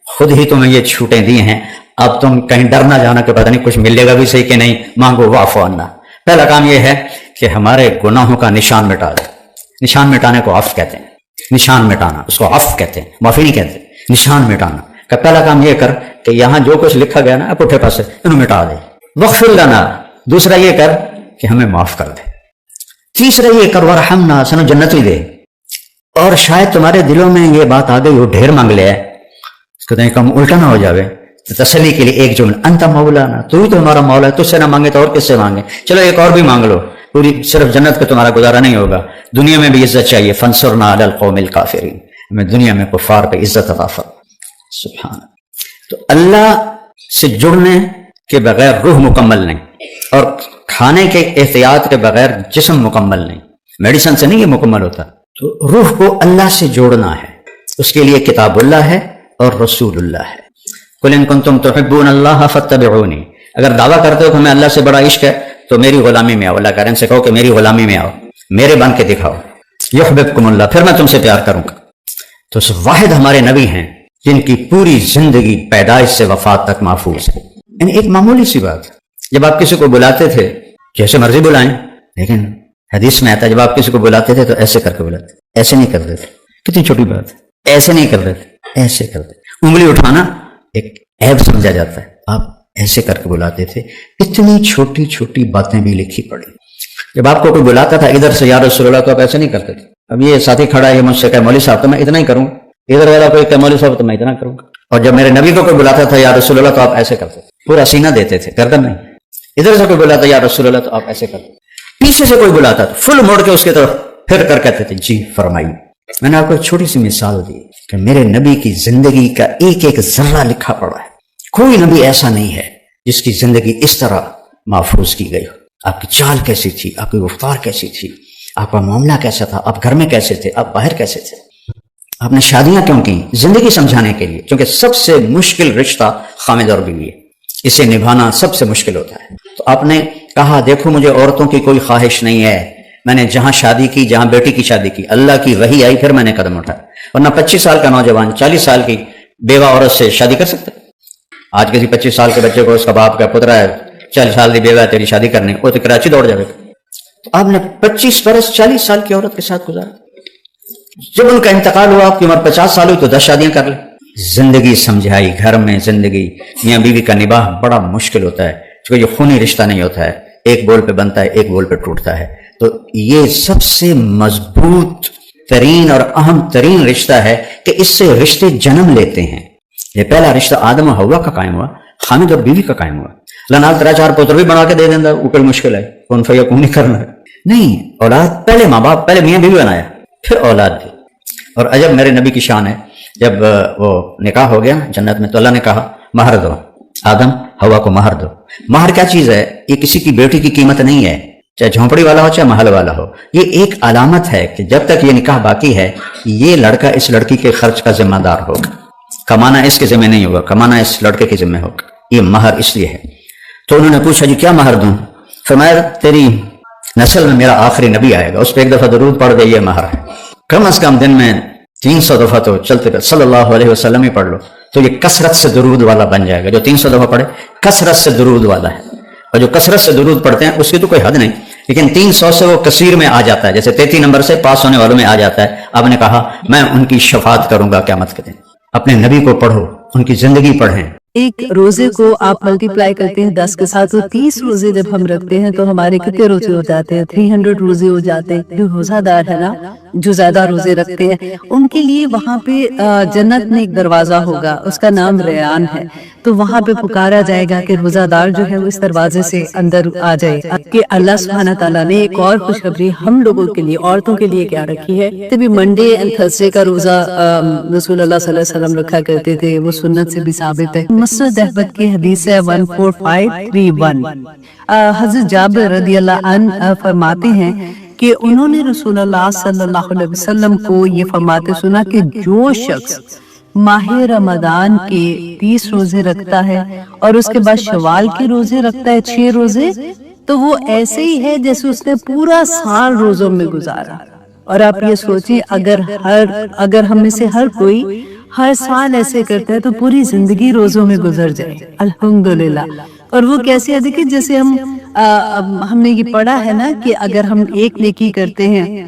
خود ہی تمہیں یہ چھوٹیں دی ہیں، اب تم کہیں ڈر نہ جانا کہ پتہ نہیں کچھ ملے گا بھی صحیح کہ نہیں. مانگو واعف عنا. پہلا کام یہ ہے کہ ہمارے گناہوں کا نشان مٹا دے. نشان مٹانے کو عفو کہتے ہیں. نشان مٹانا، اس کو عفو کہتے ہیں، معافی نہیں کہتے، نشان مٹانا کا پہلا کام یہ کر کہ یہاں جو کچھ لکھا گیا نا پٹھے پاسے انہوں مٹا دے، واغفر لنا، دوسرا یہ کر کہ ہمیں معاف کر دے، تیسرا یہ کر ورحمنا، سنو جنت بھی دے، اور شاید تمہارے دلوں میں یہ بات آ گئی ہو ڈھیر مانگ لیا ہے، اس کو کم الٹا نہ ہو جاوے، تو تسلی کے لیے ایک جملہ انت مولانا، تو ہی تو ہمارا مولا ہے، تجھ سے نہ مانگے تو اور کس سے مانگے، چلو ایک اور بھی مانگ لو، پوری صرف جنت کا تمہارا گزارا نہیں ہوگا، دنیا میں بھی عزت چاہیے، فانصرنا علی القوم الکافرین، ہمیں دنیا میں کفار پہ عزت عطا فرما، سبحان۔ تو اللہ سے جڑنے کے بغیر روح مکمل نہیں، اور کھانے کے احتیاط کے بغیر جسم مکمل نہیں، میڈیسن سے نہیں یہ مکمل ہوتا، تو روح کو اللہ سے جوڑنا ہے، اس کے لیے کتاب اللہ ہے اور رسول اللہ ہے، قل ان کنتم تحبون اللہ فاتبعونی، اگر دعویٰ کرتے ہو کہ ہمیں اللہ سے بڑا عشق ہے تو میری غلامی میں آؤ، اللہ کریم سے کہو کہ میری غلامی میں آؤ، میرے بن کے دکھاؤ، یحببکم اللہ، پھر میں تم سے پیار کروں گا۔ تو واحد ہمارے نبی ہیں جن کی پوری زندگی پیدائش سے وفات تک محفوظ ہے۔ یعنی ایک معمولی سی بات، جب آپ کسی کو بلاتے تھے جیسے مرضی بلائیں، لیکن حدیث میں آتا ہے جب آپ کسی کو بلاتے تھے تو ایسے کر کے بلاتے، ایسے نہیں کرتے تھے، کتنی چھوٹی بات ہے، ایسے نہیں کرتے تھے، ایسے کرتے، انگلی اٹھانا ایک عیب سمجھا جاتا ہے، آپ ایسے کر کے بلاتے تھے۔ اتنی چھوٹی چھوٹی باتیں بھی لکھی پڑی، جب آپ کو کوئی بلاتا تھا ادھر سے یا رسول اللہ تو آپ ایسے نہیں کرتے تھے، اب یہ ساتھی کھڑا ہے یہ مجھ سے کہ مولوی صاحب تو میں اتنا ہی کروں گا، ادھر والا کوئی کہ مولوی صاحب تو میں اتنا کروں گا، اور جب میرے نبی کو کوئی بلاتا تھا یا رسول اللہ تو آپ ایسے کرتے تھے، پورا سینہ دیتے تھے، گردن نہیں، ادھر سے کوئی بلاتا یا رسول اللہ تو آپ ایسے کرتے، پیچھے سے کوئی بلاتا تو فل موڑ کے اس کی طرف پھر کر کہتے تھے جی فرمائیے۔ میں نے آپ کو ایک چھوٹی سی مثال دی کہ میرے نبی کی زندگی کا ایک ایک ذرہ لکھا پڑا ہے، کوئی نبی ایسا نہیں ہے جس کی زندگی اس طرح محفوظ کی گئی ہو، آپ کی چال کیسی تھی، آپ کی گفتار کیسی تھی، آپ کا معاملہ کیسا تھا، آپ گھر میں کیسے تھے، آپ باہر کیسے تھے، آپ نے شادیاں کیوں کی، زندگی سمجھانے کے لیے، کیونکہ سب سے مشکل رشتہ خامد اور بیوی ہے، اسے نبھانا سب سے مشکل ہوتا ہے۔ تو آپ نے کہا دیکھو مجھے عورتوں کی کوئی خواہش نہیں ہے، میں نے جہاں شادی کی، جہاں بیٹی کی شادی کی، اللہ کی وحی آئی پھر میں نے قدم اٹھایا، ورنہ 25 سال کا نوجوان 40 سال کی بیوہ عورت سے شادی کر سکتا ہے؟ آج کسی 25 سال کے بچے کو اس کا باپ کا پترا ہے 40 سال کی بیوہ ہے تیری شادی کرنے، وہ تو کراچی دوڑ جائے گا۔ تو آپ نے 25 برس 40 سال کی عورت کے ساتھ گزارا، جب ان کا انتقال ہوا آپ کی عمر 50 سال ہوئی تو 10 شادیاں کر لیں، زندگی سمجھائی، گھر میں زندگی، میاں بیوی کا نباہ بڑا مشکل ہوتا ہے کیونکہ یہ خونی رشتہ نہیں ہوتا ہے، ایک بول پہ بنتا ہے ایک بول پہ ٹوٹتا ہے، تو یہ سب سے مضبوط ترین اور اہم ترین رشتہ ہے کہ اس سے رشتے جنم لیتے ہیں۔ یہ پہلا رشتہ آدم و حوا کا قائم ہوا، خامد اور بیوی کا قائم ہوا، اللہ نال 3-4 پتر بھی بنا کے دے دینا، وہ کوئی مشکل ہے، کون فیکون نہیں کرنا ہے، نہیں، اولاد پہلے ماں باپ، پہلے میاں بیوی بنایا پھر اولاد دی۔ اور عجب میرے نبی کی شان ہے، جب وہ نکاح ہو گیا جنت میں تو اللہ نے کہا مہر دو، آدم ہوا کو مہر دو۔ مہر کیا چیز ہے؟ یہ کسی کی بیٹی کی قیمت نہیں ہے، چاہے جھونپڑی والا ہو چاہے محل والا ہو، یہ ایک علامت ہے کہ جب تک یہ نکاح باقی ہے یہ لڑکا اس لڑکی کے خرچ کا ذمہ دار ہوگا، کمانا اس کے ذمہ نہیں ہوگا، کمانا اس لڑکے کے ذمہ ہوگا، یہ مہر اس لیے ہے۔ تو انہوں نے پوچھا جی کیا مہر دوں؟ فرمایا تیری نسل میں میرا آخری نبی آئے گا، اس پہ ایک دفعہ درود پڑھ دے، یہ مہر ہے، کم از کم دن میں 300 دفعہ تو چلتے رہے صلی اللہ علیہ وسلم ہی پڑھ لو تو یہ کثرت سے درود والا بن جائے گا، جو 300 دفعہ پڑھے کثرت سے درود والا ہے، اور جو کثرت سے درود پڑھتے ہیں اس کی تو کوئی حد نہیں، لیکن 300 سے وہ کثیر میں آ جاتا ہے، جیسے 33 نمبر سے پاس ہونے والوں میں آ جاتا ہے۔ آپ نے کہا میں ان کی شفاعت کروں گا قیامت کے دن۔ اپنے نبی کو پڑھو، ان کی زندگی پڑھیں۔ ایک روزے کو آپ ملٹیپلائی کرتے ہیں 10 کے ساتھ، تو 30 روزے جب ہم رکھتے ہیں تو ہمارے کتنے روزے ہو جاتے ہیں؟ 300 روزے ہو جاتے ہیں۔ جو روزہ دار ہے نا، جو زیادہ روزے رکھتے ہیں، ان کے لیے وہاں پہ جنت میں ایک دروازہ ہوگا، اس کا نام ریان ہے، تو وہاں پہ پکارا جائے گا کہ روزہ دار جو ہے وہ اس دروازے سے اندر آ جائے، کہ اللہ سبحانہ تعالیٰ نے ایک اور خوشخبری ہم لوگوں کے لیے، عورتوں کے لیے کیا رکھی ہے۔ تبھی منڈے اینڈ تھرسڈے کا روزہ رسول اللہ صلی اللہ علیہ وسلم رکھا کرتے تھے، وہ سنت سے بھی ثابت ہے۔ مسند احمد کی حدیث ہے 14531، حضرت جابر رضی اللہ عنہ فرماتے ہیں کہ انہوں نے رسول اللہ صلی اللہ علیہ وسلم کو یہ فرماتے سنا کہ جو شخص ماہ رمضان کے 30 روزے رکھتا ہے اور اس کے بعد شوال کے روزے رکھتا ہے 6 روزے، تو وہ ایسے ہی ہے جیسے اس نے پورا سال روزوں میں گزارا۔ اور آپ یہ سوچیں اگر ہم میں سے ہر کوئی ہر سال ایسے کرتا ہے تو پوری زندگی روزوں میں گزر جائے، الحمدللہ۔ اور وہ کیسے ہے؟ دیکھیں جیسے ہم نے یہ پڑھا ہے نا کہ اگر ہم ایک نیکی کرتے ہیں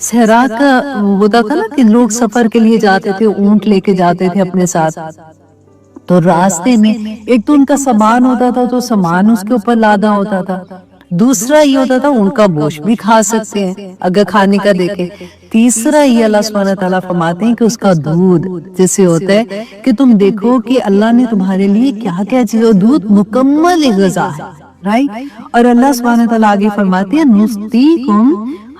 صحرا کا ہوتا تھا نا کہ لوگ سفر کے لیے جاتے تھے، اونٹ لے کے جاتے تھے اپنے ساتھ، تو راستے میں ایک تو ان کا سامان ہوتا تھا تو سامان اس کے اوپر لادا ہوتا تھا، دوسرا یہ ہوتا تھا ان کا گوشت بھی کھا سکتے ہیں اگر کھانے کا دیکھیں، تیسرا یہ اللہ سبحانہ تعالیٰ فرماتے ہیں کہ اس کا دودھ جیسے ہوتا ہے کہ تم دیکھو کہ اللہ نے تمہارے لیے کیا کیا چیزیں، دودھ مکمل غذا ہے، رائٹ. اور اللہ سبحانہ تعالیٰ آگے فرماتے ہیں نسقیکم،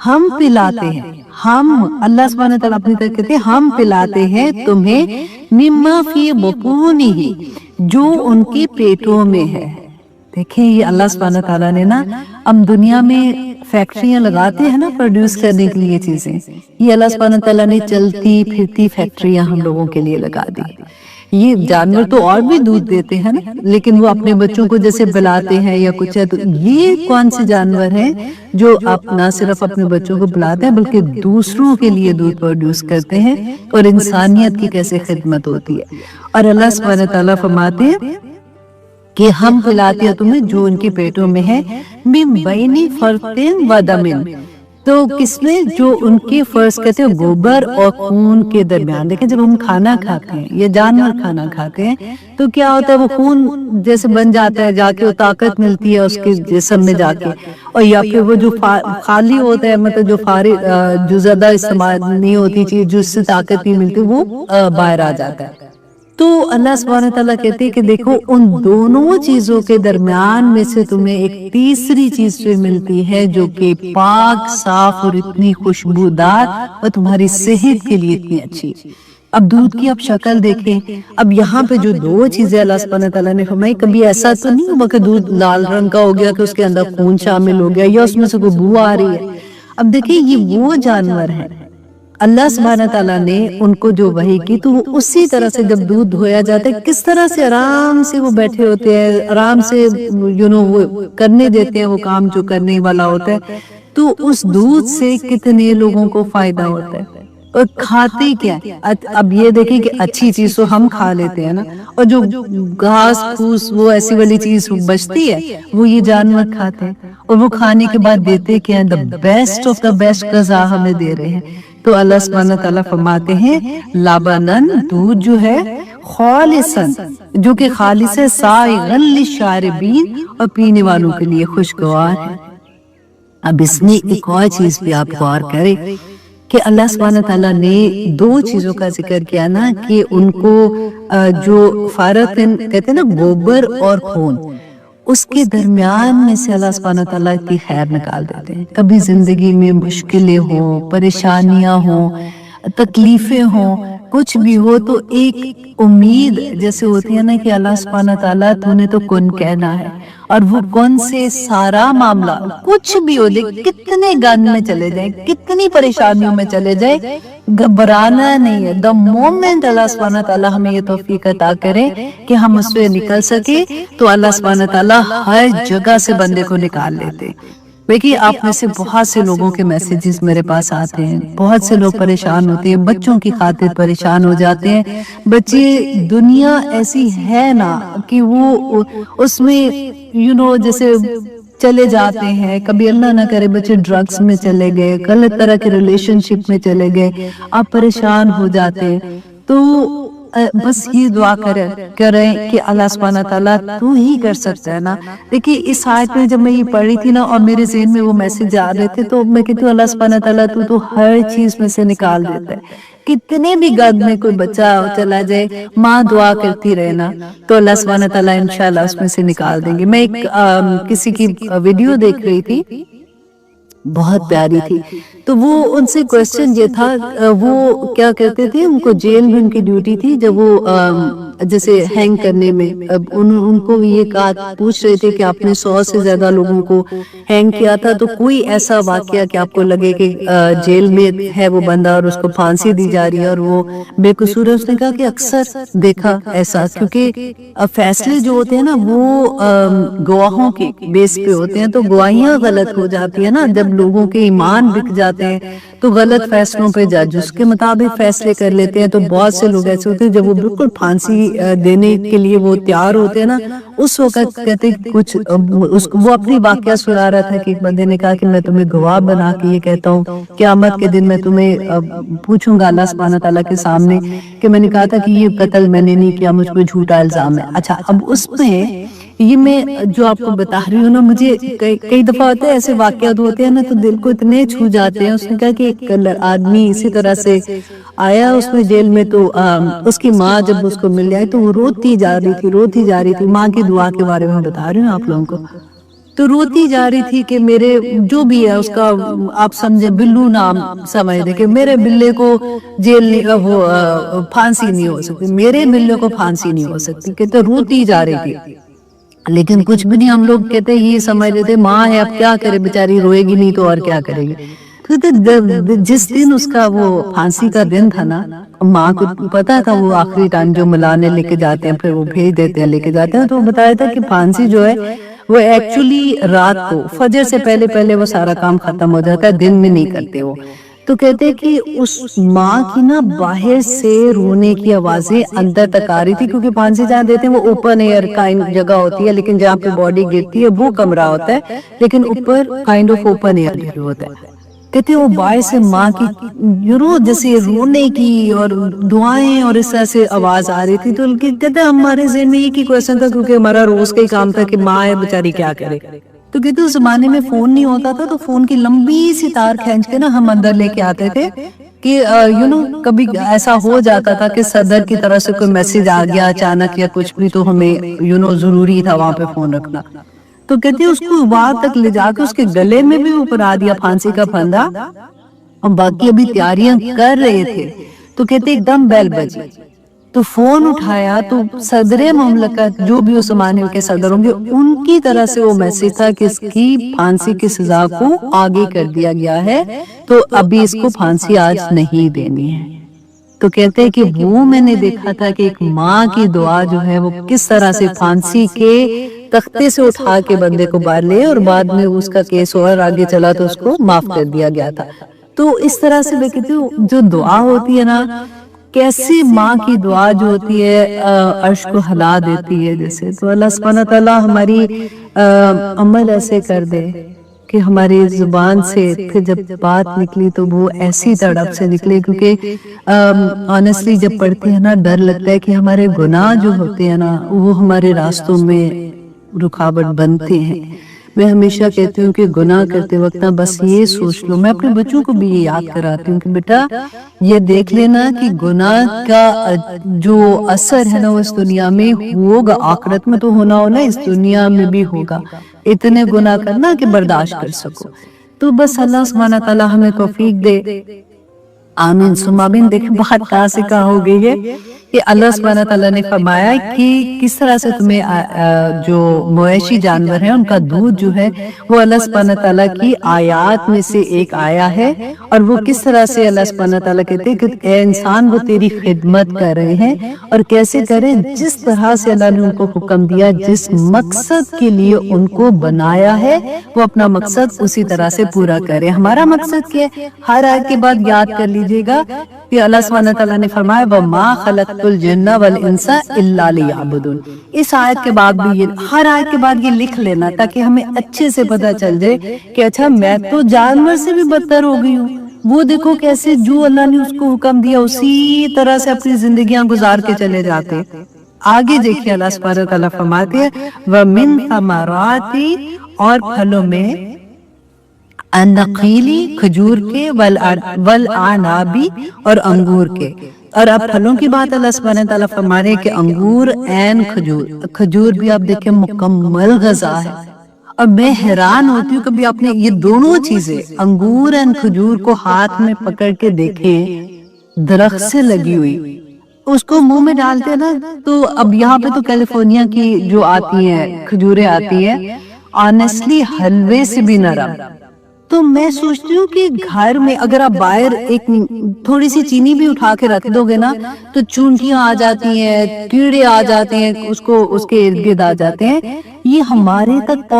ہم پلاتے ہیں، ہم اللہ سبحانہ تعالیٰ اپنی طرف کہتے ہیں ہم پلاتے ہیں تمہیں مما فی بطونہ، جو ان کے پیٹوں میں ہے. دیکھیں یہ اللہ سبحانہ تعالیٰ نے نا، ہم دنیا میں فیکٹریاں لگاتے ہیں نا پروڈیوس کرنے کے لیے چیزیں، یہ اللہ سبحانہ تعالیٰ نے چلتی پھرتی فیکٹریاں ہم لوگوں کے لیے لگا دی. یہ جانور تو اور بھی دودھ دیتے ہیں نا، لیکن وہ اپنے بچوں کو جیسے پلاتے ہیں یا کچھ ہے، تو یہ کون سے جانور ہیں جو آپ نہ صرف اپنے بچوں کو پلاتے ہیں بلکہ دوسروں کے لیے دودھ پروڈیوس کرتے ہیں، اور انسانیت کی کیسے خدمت ہوتی ہے. اور اللہ سبحانہ تعالیٰ فرماتے ہیں کہ ہم پلاتے ہیں تمہیں جو ان کے پیٹوں میں ہے، من بین فرث و دم، تو کس میں جو ان کے فرض کہتے ہیں گوبر اور خون کے درمیان. دیکھیں جب ہم کھانا کھاتے ہیں یا جانور کھانا کھاتے ہیں تو کیا ہوتا ہے، وہ خون جیسے بن جاتا ہے، جا کے وہ طاقت ملتی ہے اس کے جسم میں جا کے، اور یا پھر وہ جو خالی ہوتا ہے، مطلب جو فارغ جو زیادہ استعمال نہیں ہوتی چیز جس سے طاقت نہیں ملتی، وہ باہر آ جاتا ہے. تو اللہ سبحانہ تعالیٰ کہتے ہیں کہ دیکھو ان دونوں چیزوں کے درمیان میں سے تمہیں ایک تیسری چیز جو ملتی ہے جو کہ پاک صاف اور اتنی خوشبودار اور تمہاری صحت کے لیے اتنی اچھی. اب دودھ کی آپ شکل دیکھیں، اب یہاں پہ جو دو چیزیں اللہ سبحانہ تعالیٰ نے فرمائی، کبھی ایسا تو نہیں ہوا کہ دودھ لال رنگ کا ہو گیا کہ اس کے اندر خون شامل ہو گیا یا اس میں سے کوئی بو آ رہی ہے. اب دیکھیں یہ وہ جانور ہیں اللہ سبحانہ تعالیٰ نے ان کو جو وحی کی، تو وہ اسی طرح سے جب دودھ دھویا جاتا ہے کس طرح سے آرام سے وہ بیٹھے ہوتے ہیں، آرام سے وہ کرنے دیتے ہیں وہ کام جو کرنے والا ہوتا ہے. تو اس دودھ سے کتنے لوگوں کو فائدہ ہوتا ہے، اور کھاتے کیا ہے. اب یہ دیکھیں کہ اچھی چیز تو ہم کھا لیتے ہیں نا، اور جو گھاس پھوس وہ ایسی والی چیز بچتی ہے وہ یہ جانور کھاتے ہیں، اور وہ کھانے کے بعد دیتے کیا ہے، the best of the best غذا ہمیں دے رہے ہیں. تو اللہ سبحانہ تعالیٰ فرماتے ہیں لبنن، دودھ جو ہے، خالصاً جو کہ خالص ہے، سائغن للشاربین، اور پینے والوں کے لیے خوشگوار ہے. اب اس میں ایک اور چیز بھی آپ غور کریں کہ اللہ سبحانہ تعالیٰ نے دو چیزوں کا ذکر کیا نا، کہ ان کو جو فارتن کہتے ہیں نا گوبر اور خون، اس کے درمیان میں سے اللہ سبحانہ تعالیٰ کی خیر نکال دیتے ہیں. کبھی زندگی میں مشکلیں ہوں، پریشانیاں ہوں، تکلیفیں ہوں، کچھ بھی ہو، تو ایک امید جیسے ہوتی ہے نا کہ اللہ سبحانہ تعالیٰ تو نے تو کن کہنا ہے، اور وہ کن سے سارا معاملہ کچھ بھی ہو جائے، کتنے گن میں چلے جائیں، کتنی پریشانیوں میں چلے جائیں، گھبرانا نہیں ہے. دا مومنٹ اللہ سبحانہ تعالیٰ ہمیں یہ توفیق عطا کرے کہ ہم اس سے نکل سکے، تو اللہ سبحانہ تعالیٰ ہر جگہ سے بندے کو نکال لیتے. دیکھیے آپ میں سے بہت سے لوگوں کے میسیجز میرے پاس آتے ہیں، بہت سے لوگ پریشان ہوتے ہیں، بچوں کی خاطر پریشان ہو جاتے ہیں. بچے، دنیا ایسی ہے نا کہ وہ اس میں جیسے چلے جاتے ہیں، کبھی اللہ نہ کرے بچے ڈرگز میں چلے گئے، غلط طرح کے ریلیشن شپ میں چلے گئے، آپ پریشان ہو جاتے ہیں. تو بس یہ دعا کریں کہ اللہ سبحانہ تعالیٰ تو ہی کر سکتا ہے نا. دیکھیے اس آیت میں جب میں یہ پڑھی تھی نا اور میرے ذہن میں وہ میسج آ رہے تھے، تو میں کہتی ہوں اللہ سبحانہ تعالیٰ تو ہر چیز میں سے نکال دیتا ہے. کتنے بھی گد میں کوئی بچہ چلا جائے، ماں دعا کرتی رہے نا، تو اللہ سبحانہ تعالیٰ انشاءاللہ اس میں سے نکال دیں گے. میں ایک کسی کی ویڈیو دیکھ رہی تھی، بہت پیاری تھی، تو وہ ان سے کوسچن یہ تھا، وہ کیا کرتے تھے، ان کو جیل میں ان کی ڈیوٹی تھی جب وہ جیسے ہینگ کرنے میں، اب ان کو یہ پوچھ رہے تھے کہ آپ نے 100 سے زیادہ لوگوں کو ہینگ کیا تھا، تو کوئی ایسا واقعہ کہ آپ کو لگے کہ جیل میں ہے وہ بندہ اور اس کو پھانسی دی جا رہی ہے اور وہ بے قصور ہے. اس نے کہا کہ اکثر دیکھا ایسا، کیونکہ فیصلے جو ہوتے ہیں نا وہ گواہوں کے بیس پہ ہوتے ہیں، تو گواہیاں غلط ہو جاتی ہیں نا جب لوگوں کے ایمان بک جاتے ہیں، تو غلط فیصلوں پہ جج اس کے مطابق فیصلے کر لیتے ہیں. تو بہت سے لوگ ایسے ہوتے ہیں جب وہ بالکل پھانسی دینے کے لیے وہ تیار ہوتے ہیں نا، اس وقت کہتے کچھ وہ اپنی واقعہ سنا رہا تھا کہ ایک بندے نے کہا کہ میں تمہیں گواہ بنا کے یہ کہتا ہوں قیامت کے دن میں تمہیں پوچھوں گا اللہ سبحانہ تعالیٰ کے سامنے کہ میں نے کہا تھا کہ یہ قتل میں نے نہیں کیا، مجھ پہ جھوٹا الزام ہے. اچھا اب اس میں یہ میں جو آپ کو بتا رہی ہوں نا، مجھے کئی دفعہ ہوتا ہے ایسے واقعات ہوتے ہیں نا تو دل کو اتنے چھو جاتے ہیں. اس نے کہا کہ ایک آدمی اسی طرح سے آیا اس میں جیل میں، تو اس کی ماں جب اس کو مل جائے تو وہ روتی جا رہی تھی. ماں کی دعا کے بارے میں بتا رہی ہوں آپ لوگوں کو. تو روتی جا رہی تھی کہ میرے جو بھی ہے اس کا آپ سمجھے بلو نام سمجھ دے کہ میرے بلے کو جیل وہ پھانسی نہیں ہو سکتی، میرے بلے کو پھانسی نہیں ہو سکتی. کہ تو روتی جا رہی تھی لیکن کچھ بھی نہیں. ہم لوگ کہتے ہیں یہ سمجھ لیتے ماں ہے اب کیا کرے، بیچاری روئے گی نہیں تو اور کیا کرے گی. جس دن اس کا وہ پھانسی کا دن تھا نا، ماں کو پتا تھا وہ آخری ٹائم جو ملانے لے کے جاتے ہیں پھر وہ بھیج دیتے ہیں لے کے جاتے ہیں، تو وہ بتایا تھا کہ پھانسی جو ہے وہ ایکچولی رات کو فجر سے پہلے وہ سارا کام ختم ہو جاتا ہے، دن میں نہیں کرتے وہ. تو کہتے ہیں کہ اس ماں کی نا باہر سے رونے کی آوازیں اندر تک آ رہی تھی، کیونکہ پھانسی جہاں دیتے ہیں وہ اوپن ایئر کائنڈ جگہ ہوتی ہے، لیکن جہاں پہ باڈی گرتی ہے وہ کمرہ ہوتا ہے، لیکن اوپر کائنڈ آف اوپن ایئر ہوتا ہے. کہتے ہیں وہ باعث سے ماں کی جیسے رونے کی اور دعائیں اور اس طرح سے آواز آ رہی تھی. تو کہتے ہیں ہمارے ذہن میں یہ کی کوشچن تھا، کیونکہ ہمارا روز کا ہی کام تھا کہ ماں ہے بیچاری کیا کرے. تو کہتے اس زمانے میں فون نہیں ہوتا تھا، تو فون کی لمبی سی تار کھینچ کے نا ہم اندر لے کے آتے تھے کہ کبھی ایسا ہو جاتا تھا کہ صدر کی طرف سے کوئی میسج آ گیا اچانک یا کچھ بھی، تو ہمیں ضروری تھا وہاں پہ فون رکھنا. تو کہتے اس کو وہاں تک لے جا کے اس کے گلے میں بھی وہ پہنا دیا پھانسی کا پھندا، اور باقی ابھی تیاریاں کر رہے تھے. تو کہتے ایک دم بیل بجی تو فون اٹھایا تو صدر مملکت جو بھی اس زمانے کے صدر ہوں گے ان کی طرح سے وہ میسج تھا کہ اس کی پھانسی کی سزا کو آگے کر دیا گیا ہے، تو ابھی اس کو پھانسی آج نہیں دینی ہے. تو کہتے ہیں کہ وہ میں نے دیکھا تھا کہ ایک ماں کی دعا جو ہے وہ کس طرح سے پھانسی کے تختے سے اٹھا کے بندے کو باہر لے، اور بعد میں اس کا کیس اور آگے چلا تو اس کو معاف کر دیا گیا تھا. تو اس طرح سے میں کہتی ہوں جو دعا ہوتی ہے نا، کیسی ماں کی دعا جو ہوتی ہے عرش کو ہلا دیتی ہے جیسے. تو اللہ سبحانہ تعالیٰ ہماری عمل ایسے کر دے کہ ہماری زبان سے پھر جب بات نکلی تو وہ ایسی تڑپ سے نکلے، کیونکہ آنیسٹلی جب پڑھتے ہیں نا ڈر لگتا ہے کہ ہمارے گناہ جو ہوتے ہیں نا وہ ہمارے راستوں میں رکاوٹ بنتے ہیں. میں ہمیشہ کہتی ہوں کہ گناہ کرتے وقت نا بس یہ سوچ لو، میں اپنے بچوں کو بھی یہ یاد کراتی ہوں کہ بیٹا یہ دیکھ لینا کہ گناہ کا جو اثر ہے نا وہ اس دنیا میں ہوگا، آخرت میں تو ہونا ہونا اس دنیا میں بھی ہوگا. اتنے گناہ کرنا کہ برداشت کر سکو. تو بس اللہ سبحانہ تعالیٰ ہمیں توفیق دے. آمین ثم آمین. دیکھیں بہت کہاں سے کہاں ہو گئی ہے کہ اللہ سبحانہ تعالیٰ نے فرمایا کہ کس طرح سے تمہیں جو مویشی جانور ہیں ان کا دودھ جو ہے وہ اللہ سبحانہ تعالیٰ کی آیات میں سے ایک آیا ہے، اور وہ کس طرح سے اللہ سبحانہ تعالیٰ کہتے ہیں کہ اے انسان وہ تیری خدمت کر رہے ہیں، اور کیسے کریں، جس طرح سے اللہ نے ان کو حکم دیا، جس مقصد کے لیے ان کو بنایا ہے وہ اپنا مقصد اسی طرح سے پورا کرے. ہمارا مقصد کیا ہے؟ ہر آیت کے بعد یاد کر لیجئے گا کہ اللہ سبحانہ تعالیٰ نے فرمایا وَمَا خَلَقْتُ الْجِنَّ وَالْإِنسَ إِلَّا لِيَعْبُدُونِ. اس آیت کے بعد بھی ہر آیت کے بعد یہ لکھ لینا تاکہ ہمیں اچھے سے پتہ چل جائے کہ اچھا میں تو جانور سے بھی بدتر ہو گئی ہوں. وہ دیکھو کیسے جو اللہ نے اس کو حکم دیا اسی طرح سے اپنی زندگیاں گزار کے چلے جاتے. آگے دیکھیے اللہ سبحانہ تعالیٰ فرماتے ہیں وَمِن ثَمَرَاتِ، اور پھلوں میں، النخیلی کھجور کے، والعنابی اور انگور کے. اور اب پھلوں کی بات اللہ سبحانہ تعالیٰ فرما رہے ہیں کہ انگور این کھجور بھی آپ دیکھیں مکمل غذا ہے. اور میں حیران ہوتی ہوں کبھی آپ نے یہ دونوں چیزیں انگور اینڈ کھجور کو ہاتھ میں پکڑ کے دیکھیں، درخت سے لگی ہوئی، اس کو منہ میں ڈالتے نا. تو اب یہاں پہ تو کیلیفورنیا کی جو آتی ہیں کھجوریں آتی ہیں آنیسٹلی حلوے سے بھی نرم. تو میں سوچتی ہوں کہ گھر میں اگر آپ باہر ایک تھوڑی سی چینی بھی اٹھا کے رکھ دو گے نا تو چونٹیاں آ جاتی ہیں، کیڑے آ جاتے ہیں، اس کے ارد گرد آ جاتے ہیں. یہ ہمارے تک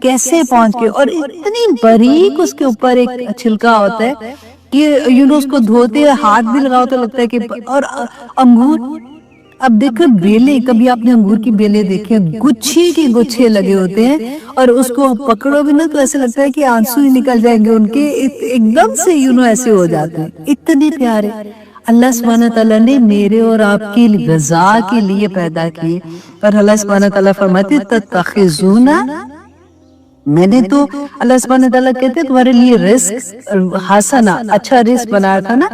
کیسے پہنچ کے، اور اتنی باریک اس کے اوپر ایک چھلکا ہوتا ہے کہ اس کو دھوتے ہاتھ بھی لگاؤ تو لگتا ہے کہ. اور اب دیکھو بیلے، کبھی آپ نے انگور کی بیلے دیکھے، گچھے کے گچھے لگے ہوتے ہیں اور اس کو پکڑو بھی نا تو ایسے لگتا ہے کہ آنسو ہی نکل جائیں گے ان کے، ایک دم سے ایسے ہو جاتے ہیں، اتنے پیارے۔ اللہ سبحانہ تعالیٰ نے میرے اور آپ کی غذا کے لیے پیدا کیے، اور اللہ سبحانہ تعالیٰ فرماتے تتخذون، میں نے تو اللہ سبحانہ تعالیٰ کہتے ہیں تمہارے لیے رزق حسنا، اچھا رزق بنایا تھا نا،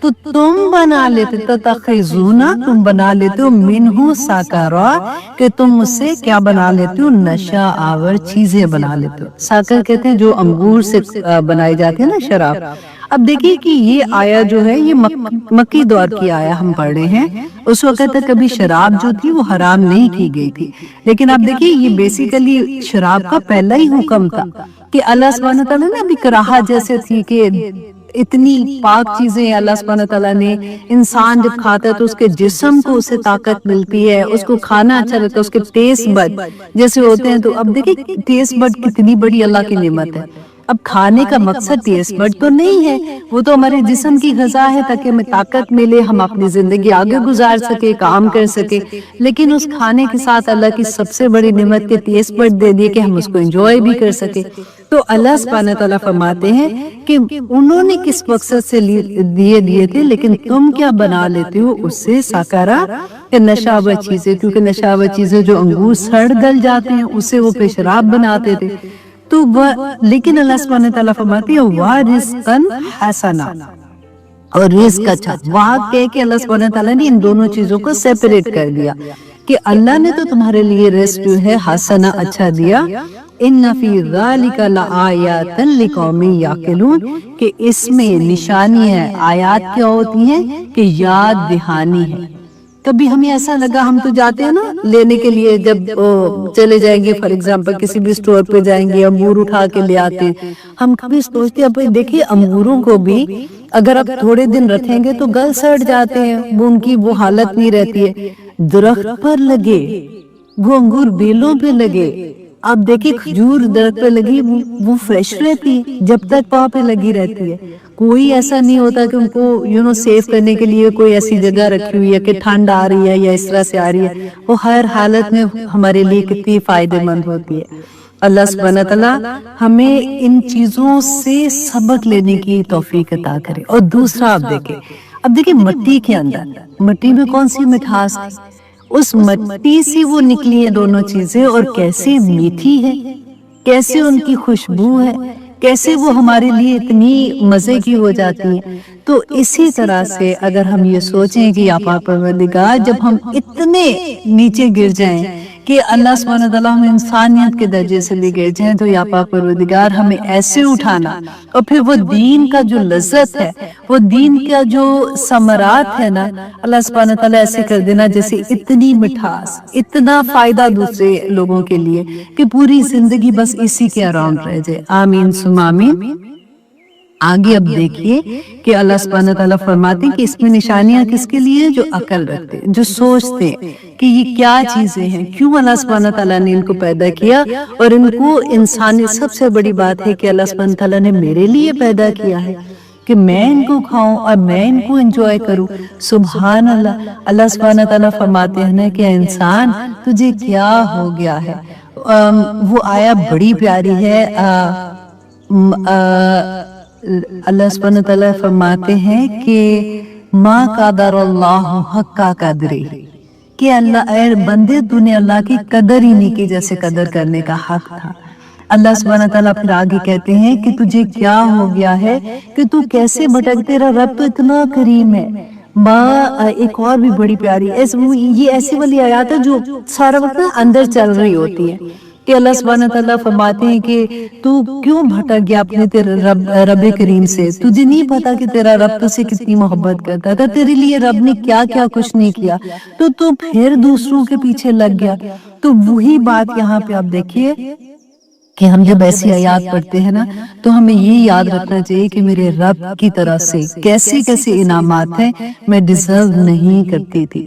تو تم بنا لیتے، تتخذون تم بنا لیتے ہو، منہ ساکارا کہ تم اس سے کیا بنا لیتے ہو، نشہ آور چیزیں بنا لیتے ہو۔ ساکر کہتے ہیں جو انگور سے بنائی جاتی ہے نا شراب۔ اب دیکھیے کہ یہ آیا جو ہے یہ مکی دور کی آیا ہم پڑھ رہے ہیں، اس وقت تک کبھی شراب جو تھی وہ حرام نہیں کی گئی تھی، لیکن اب دیکھیے یہ بیسیکلی شراب کا پہلا ہی حکم تھا کہ اللہ سبحانہ تعالیٰ نے ابھی کراہت جیسے تھی کہ اتنی پاک چیزیں اللہ سبحانہ تعالیٰ نے، انسان جب کھاتا ہے تو اس کے جسم کو اسے طاقت ملتی ہے، اس کو کھانا اچھا لگتا ہے، اس کے ٹیسٹ بڈ جیسے ہوتے ہیں، تو اب دیکھیں ٹیسٹ بڈ کتنی بڑی اللہ کی نعمت ہے۔ اب کھانے کا مقصد ٹیسٹ بڈ تو نہیں ہے، وہ تو ہمارے جسم کی غذا ہے تاکہ ہمیں طاقت ملے، ہم اپنی زندگی آگے گزار سکے، کام کر سکے، لیکن اس کھانے کے ساتھ اللہ کی سب سے بڑی نعمت کے ٹیسٹ بڈ دے دیے کہ ہم اس کو انجوائے بھی کر سکے۔ تو اللہ سبحانہ تعالیٰ فرماتے ہیں کہ انہوں نے کس مقصد سے دیے تھے، لیکن تم کیا بنا لیتے ہو اس سے ساکارا کہ نشہ چیزیں، کیونکہ نشہ چیزیں جو انگور سڑ گل جاتے ہیں اسے وہ پہ شراب بناتے تھے، تو لیکن اللہ سبحانہ تعالیٰ فرماتے ہیں وَرِزْقًا حَسَنًا، اور رزق اچھا۔ وہاں کہ اللہ سبحانہ تعالیٰ نے ان دونوں چیزوں کو سیپریٹ کر دیا کہ اللہ نے تو تمہارے لیے رزق جو ہے حسنہ اچھا دیا، ان فی ذالک لآیات لقوم یعقلون، کہ اس میں نشانی ہے، آیات کیا ہوتی ہیں کہ یاد دہانی ہے۔ کبھی ہمیں ایسا لگا، ہم تو جاتے ہیں نا لینے کے لیے، جب چلے جائیں گے فار ایگزامپل کسی بھی سٹور پہ جائیں گے، انگور اٹھا کے لے آتے ہیں، ہم کبھی سوچتے ہیں دیکھیے انگوروں کو بھی اگر آپ تھوڑے دن رکھیں گے تو گل سڑ جاتے ہیں، ان کی وہ حالت نہیں رہتی ہے۔ درخت پر لگے وہ انگور بیلوں پہ لگے، آپ دیکھیں کھجور درخت پہ لگی وہ فریش رہتی ہے جب تک وہاں پہ لگی رہتی ہے، کوئی ایسا نہیں ہوتا کہ ان کو سیف کرنے کے لیے کوئی ایسی جگہ رکھی ہوئی ہے کہ ٹھنڈ آ رہی ہے یا اس طرح سے آ رہی ہے، وہ ہر حالت میں ہمارے لیے کتنی فائدہ مند ہوتی ہے۔ اللہ سبحانہ تعالیٰ ہمیں ان چیزوں سے سبق لینے کی توفیق عطا کرے۔ اور دوسرا اب دیکھیں مٹی کے اندر، مٹی میں کون سی مٹھاس ہے، اس مٹی سے وہ نکلی ہیں دونوں چیزیں، اور کیسے میٹھی ہے، کیسے ان کی خوشبو ہے، کیسے وہ ہمارے لیے اتنی مزے کی ہو جاتی ہیں۔ تو اسی طرح سے اگر ہم یہ سوچیں کہ یا پاک پروردگار جب ہم اتنے نیچے گر جائیں کہ اللہ سبحانہ تعالیٰ ہم انسانیت کے درجے سے بھی گر جائیں، تو یا پاک پروردگار ہمیں ایسے اٹھانا، اور پھر وہ دین کا جو لذت ہے، وہ دین کا جو ثمرات ہے نا، اللہ سبحانہ تعالیٰ ایسے کر دینا جیسے اتنی مٹھاس، اتنا فائدہ دوسرے لوگوں کے لیے کہ پوری زندگی بس اسی کے اراؤنڈ رہ جائے۔ آمین ثم آمین۔ آگے اب دیکھیے کہ اللہ سبحانہ تعالیٰ فرماتے ہیں کہ اس میں نشانیاں کس کے لیے، جو عقل رکھتے ہیں، جو سوچتے ہیں کہ یہ کیا چیزیں ہیں، کیوں اللہ سبحانہ تعالیٰ نے ان کو پیدا کیا، اور ان کو انسانی سب سے بڑی بات ہے کہ اللہ سبحانہ تعالیٰ نے میرے لیے پیدا کیا ہے کہ میں ان کو کھاؤں اور میں ان کو انجوائے کروں۔ سبحان اللہ، اللہ سبحانہ تعالیٰ فرماتے ہیں نا کہ انسان تجھے کیا ہو گیا ہے۔ وہ آیا بڑی پیاری ہے، اللہ سبحانہ تعالیٰ فرماتے ہیں کہ ما قدر اللہ حق قدرہ، کہ اللہ اے بندے تو نے اللہ کی قدر ہی نہیں کی جیسے قدر کرنے کا حق تھا۔ اللہ سبحانہ تعالیٰ پھر آگے کہتے ہیں کہ تجھے کیا ہو گیا ہے کہ تو کیسے بھٹک، تیرا رب تو اتنا کریم ہے۔ ایک اور بھی بڑی پیاری یہ ایسی والی آیات ہے جو سارا وقت اندر چل رہی ہوتی ہے کہ اللہ سبحانہ تعالیٰ فرماتے ہیں کہ تو کیوں بھٹک گیا اپنے تیرے رب کریم سے، تجھے نہیں پتا کہ تیرا رب تجھ سے کتنی محبت کرتا تھا، تیرے لیے رب نے کیا کیا کچھ نہیں کیا، تو پھر دوسروں کے پیچھے لگ گیا۔ تو وہی بات یہاں پہ آپ دیکھیے کہ ہم جب ایسی آیات پڑھتے ہیں نا تو ہمیں یہ یاد رکھنا چاہیے کہ میرے رب کی طرف سے کیسے کیسے انعامات ہیں میں ڈیزرو نہیں کرتی تھی،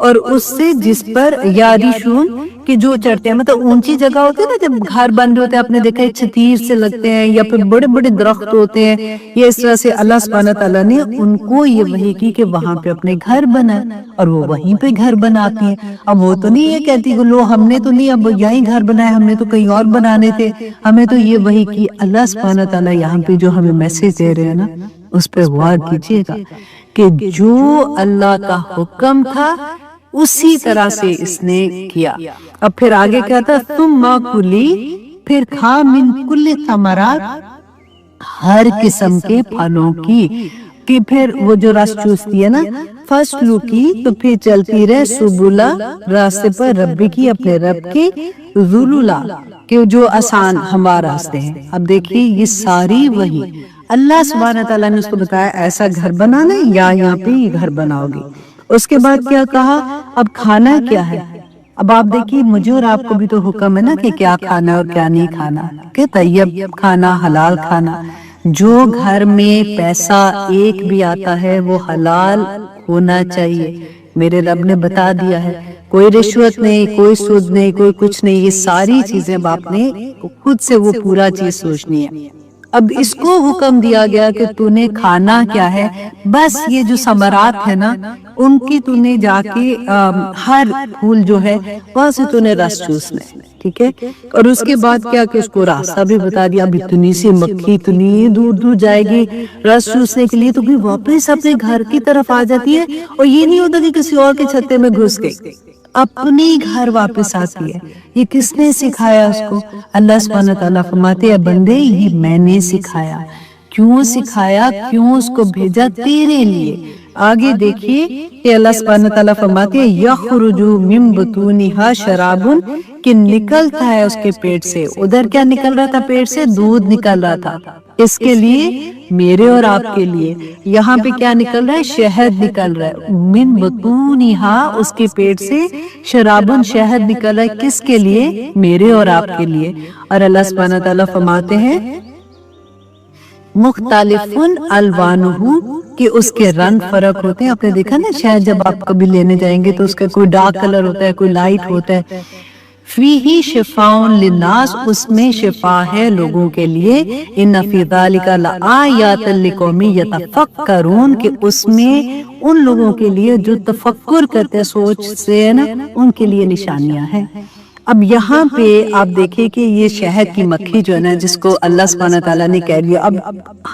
اور اس سے جس پر یارشون کہ جو چڑھتے ہیں، مطلب اونچی جگہ ہوتی ہے نا جب گھر بن رہے ہوتے ہیں، آپ نے دیکھا ہے چھتیر سے لگتے ہیں یا پھر بڑے بڑے درخت ہوتے ہیں، یہ اس طرح سے اللہ سبحانہ تعالیٰ نے ان کو یہ وحی کی کہ وہاں پہ اپنے گھر بنائے، اور وہ وہیں پہ گھر بناتی ہیں۔ اب وہ تو نہیں یہ کہتی کہ لو ہم نے تو نہیں اب یہیں گھر بنائے، ہم نے تو کہیں اور بنانے تھے، ہمیں تو یہ وحی کی۔ اللہ سبحانہ تعالیٰ یہاں پہ جو ہمیں میسج دے رہے ہیں نا، اس پہ غور کیجیے گا کہ جو اللہ کا حکم تھا اسی طرح سے اس نے کیا۔ اب پھر آگے کیا تھا، ثم کلی، پھر کھا من کل ثمرات، ہر قسم کے پھلوں کی، کہ پھر وہ جو رس چوستی ہے نا، فصلو کی، تو پھر چلتی رہے سبلا، راستے پر، ربی کی، اپنے رب کی، ذللا، کہ جو آسان ہمارا راستے ہیں۔ اب دیکھیے یہ ساری وہی اللہ سبحانہ تعالیٰ نے اس کو بتایا ایسا گھر بنانا ہے یا یہاں پہ یہ گھر بناؤ گے۔ اس کے بعد کیا کہا، اب کھانا کیا ہے۔ اب آپ دیکھیے مجھے اور آپ کو بھی تو حکم ہے نا کہ کیا کھانا اور کیا نہیں کھانا، کہ طیب کھانا، حلال کھانا۔ جو گھر میں پیسہ ایک بھی آتا ہے وہ حلال ہونا چاہیے، میرے رب نے بتا دیا ہے، کوئی رشوت نہیں، کوئی سود نہیں، کوئی کچھ نہیں، یہ ساری چیزیں باپ نے خود سے وہ پورا چیز سوچنی ہے۔ اب اس کو حکم دیا گیا کہ تو نے کھانا کیا ہے، بس یہ جو ثمرات ہے نا ان کی تو نے جا کے ہر پھول جو ہے وہاں سے تو نے رس چوسنا ہے، ٹھیک ہے۔ اور اس کے بعد کیا کہ اس کو راستہ بھی بتا دیا، اب اتنی سی مکھی اتنی دور دور جائے گی رس چوسنے کے لیے، تو بھی واپس اپنے گھر کی طرف آ جاتی ہے، اور یہ نہیں ہوتا کہ کسی اور کے چھتے میں گھس گئی، اپنے گھر واپس آتی ہے۔ یہ کس نے سکھایا اس کو؟ اللہ سبحانہ تعالیٰ فرماتے ہیں بندے یہ میں نے سکھایا۔ کیوں سکھایا، کیوں اس کو بھیجا؟ تیرے لیے۔ آگے دیکھیے کہ اللہ سبحانہ تعالیٰ فرماتے ہیں یخرج من بطونها شراب، کہ نکلتا ہے اس کے پیٹ سے، ادھر کیا نکل رہا تھا پیٹ سے؟ دودھ نکل رہا تھا، اس کے لیے، میرے اور آپ کے لیے۔ یہاں پہ کیا نکل رہا ہے؟ شہد نکل رہا ہے، من بطونها، اس کے پیٹ سے، شرابن، شہد نکل رہا ہے، کس کے لیے؟ میرے اور آپ کے لیے۔ اور اللہ سبحانہ تعالیٰ فرماتے ہیں مختلف الوانہ، کہ اس کے رنگ فرق ہوتے ہیں۔ آپ نے دیکھا نا شاید جب آپ کبھی لینے جائیں گے تو اس کا کوئی ڈارک کلر ہوتا ہے، کوئی لائٹ ہوتا ہے۔ فیہ شفاء للناس، اس میں شفا ہے لوگوں کے لیے۔ ان فی ذلک لآیات لقوم یتفکرون، کہ اس میں ان لوگوں کے لیے جو تفکر کرتے ہیں، سوچ سے ہے نا، ان کے لیے نشانیاں ہیں۔ اب یہاں پہ آپ دیکھیں کہ یہ شہد کی مکھی جو ہے نا جس کو اللہ سبحانہ تعالیٰ نے کہہ لیا، اب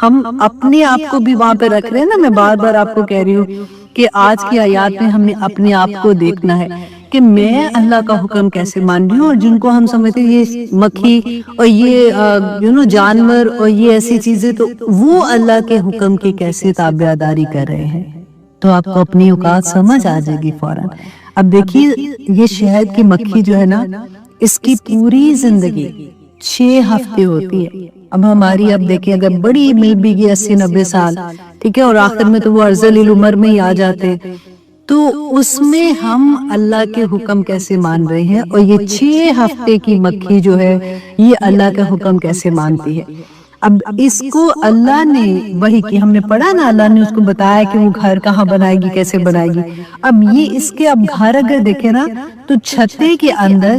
ہم اپنے آپ کو بھی وہاں پہ رکھ رہے ہیں نا۔ میں بار بار آپ کو کہہ رہی ہوں کہ آج کی آیات میں ہم نے اپنے آپ کو دیکھنا ہے کہ میں اللہ کا حکم کیسے مان رہی ہوں، اور جن کو ہم سمجھتے ہیں یہ مکھی اور یہ جانور اور یہ ایسی چیزیں، تو وہ اللہ کے حکم کی کیسے تابعداری کر رہے ہیں، تو آپ کو اپنی اوقات سمجھ آ جائے گی فوراً۔ اب دیکھیے یہ شہد کی مکھی جو ہے نا، اس کی پوری زندگی 6 ہفتے ہوتی ہے۔ اب ہماری اب دیکھیں اگر بڑی مل بھی گئی 80-90 سال، ٹھیک ہے، اور آخر میں تو وہ ارذل العمر میں ہی آ جاتے ہیں، تو اس میں ہم اللہ کے حکم کیسے مان رہے ہیں، اور یہ 6 ہفتے کی مکھی جو ہے یہ اللہ کا حکم کیسے مانتی ہے۔ اب اس کو اللہ نے وہی کی، ہم نے پڑھا نا، اللہ نے اس کو بتایا کہ وہ گھر کہاں بنائے گی، کیسے بنائے گی۔ اب یہ اس کے اب گھر اگر دیکھیں نا تو چھتے کے اندر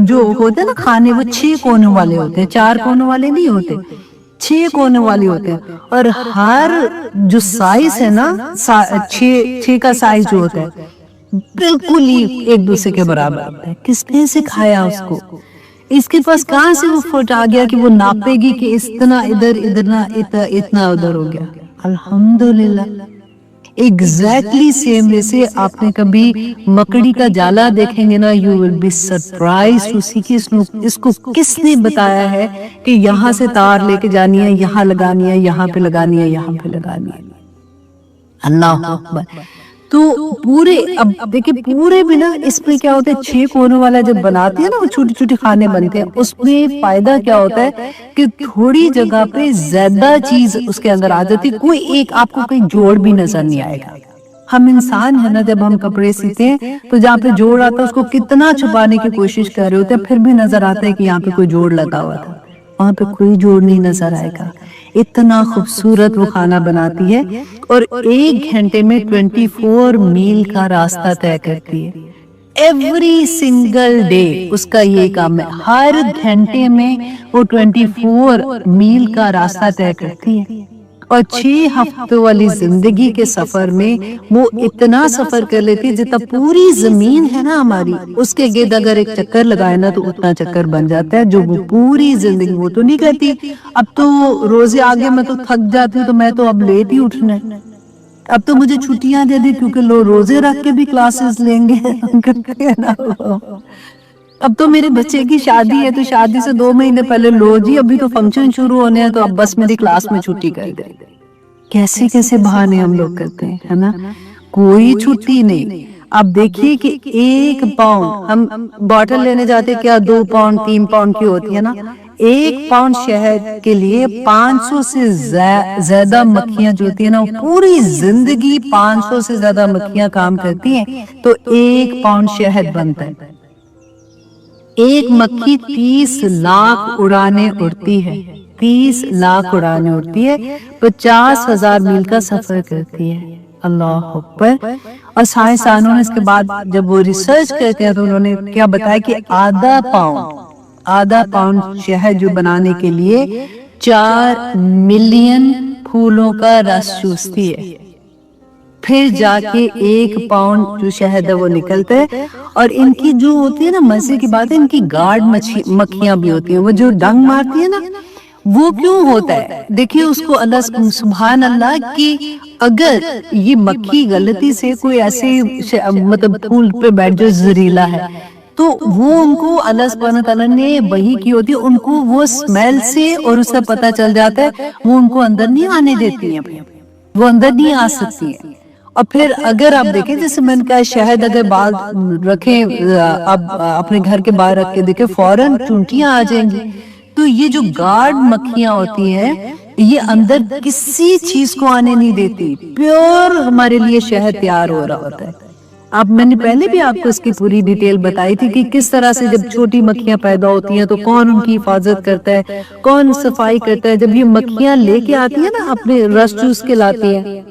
جو ہوتے ہیں نا کھانے، وہ 6 کونوں والے ہوتے ہیں، 4 کونوں والے نہیں ہوتے، 6 کونوں والے ہوتے ہیں۔ اور ہر جو سائز ہے نا، 6 کا سائز جو ہوتا ہے بالکل ہی ایک دوسرے کے برابر ہوتا ہے۔ کس نے سکھایا اس کو؟ اس کے پاس کہاں سے وہ فٹ آ گیا کہ وہ ناپے گی کہ اتنا ادھر، اتنا ادھر ہو گیا؟ الحمدللہ ایگزیکٹلی سیم ویسے آپ نے کبھی مکڑی کا جالا دیکھیں گے نا، you will be surprised to see کہ اس کو کس نے بتایا ہے کہ یہاں سے تار لے کے جانی ہے، یہاں لگانی ہے، یہاں پہ لگانی ہے، یہاں پہ لگانی ہے۔ اللہ اکبر۔ تو پورے اب دیکھیں پورے بھی نا اس میں کیا ہوتا ہے، 6 کونوں والا جب بناتے ہیں نا وہ چھوٹی چھوٹی کھانے بنتے ہیں، اس میں فائدہ کیا ہوتا ہے کہ تھوڑی جگہ پہ زیادہ چیز اس کے اندر آ جاتی، کوئی ایک آپ کو کہیں جوڑ بھی نظر نہیں آئے گا۔ ہم انسان ہے نا، جب ہم کپڑے سیتے ہیں تو جہاں پہ جوڑ آتا ہے اس کو کتنا چھپانے کی کوشش کر رہے ہوتے ہیں، پھر بھی نظر آتا ہے کہ یہاں پہ کوئی جوڑ لگا ہوا تھا، وہاں پہ کوئی جوڑ نہیں نظر آئے گا۔ اتنا خوبصورت وہ کھانا بناتی ہے اور 1 گھنٹے میں 24 میل کا راستہ طے کرتی ہے. ایوری سنگل ڈے اس کا یہ کام ہے، ہر گھنٹے میں وہ 24 میل کا راستہ طے کرتی ہے. اور 6 ہفتوں والی زندگی کے سفر میں وہ اتنا سفر کر لیتی ہے جتنا پوری زمین ہے نا ہماری، اس کے گرد اگر ایک چکر لگائے نا تو اتنا چکر بن جاتا ہے، جو وہ پوری زندگی وہ تو نہیں کرتی. اب تو روزے آگے میں تو تھک جاتی ہوں، تو میں تو اب لیٹ ہی اٹھنا ہے. اب تو مجھے چھٹیاں دے دی کیونکہ لوگ روزے رکھ کے بھی کلاسز لیں گے. اب تو میرے بچے کی شادی ہے تو شادی سے 2 مہینے پہلے لو جی ابھی تو فنکشن شروع ہونے ہیں تو اب بس میری کلاس میں چھٹی کر دے. کیسے کیسے بہانے ہم لوگ کرتے ہیں، ہے نا؟ کوئی چھٹی نہیں. اب دیکھیے کہ 1 پاؤنڈ ہم بوٹل لینے جاتے، کیا 2 پاؤنڈ 3 پاؤنڈ کی ہوتی ہے نا، 1 پاؤنڈ شہد کے لیے 500 سے زیادہ مکھیاں جو ہوتی ہیں نا، پوری زندگی 500 سے زیادہ مکھیاں کام کرتی ہیں تو 1 پاؤنڈ شہد بنتا ہے. 1 مکھی 30 لاکھ اڑانے اڑتی ہے، 30 لاکھ اڑانے اڑتی ہے، 50,000 میل کا سفر کرتی ہے. اللہ اکبر. اور سائنسدانوں نے اس کے بعد جب وہ ریسرچ کرتے ہیں تو انہوں نے کیا بتایا کہ آدھا پاؤنڈ شہد جو بنانے کے لیے 4 ملین پھولوں کا رس چوستی ہے، پھر جا کے 1 پاؤنڈ جو شہد ہے وہ نکلتا ہے. اور ان کی جو ہوتی ہے نا، مزے کی بات ہے، ان کی گارڈ مکھیاں بھی ہوتی ہیں، وہ جو ڈنگ مارتی ہے نا، وہ کیوں ہوتا ہے؟ دیکھیے اس کو اللہ سبحان اللہ کہ اگر یہ مکھی غلطی سے کوئی ایسے مطلب پھول پہ بیٹھ جو زہریلا ہے تو وہ ان کو اللہ سبحانہ تعالیٰ نے وحی کی ہوتی ہے، ان کو وہ اسمیل سے اور اس سے پتہ چل جاتا ہے، وہ ان کو اندر نہیں آنے دیتی ہیں، وہ اندر نہیں آ سکتی ہیں. اور پھر اگر آپ دیکھیں جیسے میں نے کہا شہد اگر باہر رکھیں، اب اپنے گھر کے باہر رکھ کے دیکھیں فوراً چونٹیاں آ جائیں گی. تو یہ جو گارڈ مکھیاں ہوتی ہیں یہ اندر کسی چیز کو آنے نہیں دیتی، پیور ہمارے لیے شہد تیار ہو رہا ہوتا ہے. اب میں نے پہلے بھی آپ کو اس کی پوری ڈیٹیل بتائی تھی کہ کس طرح سے جب چھوٹی مکھیاں پیدا ہوتی ہیں تو کون ان کی حفاظت کرتا ہے، کون صفائی کرتا ہے. جب یہ مکھیاں لے کے آتی ہیں نا اپنے رس چوس کے لاتی ہیں،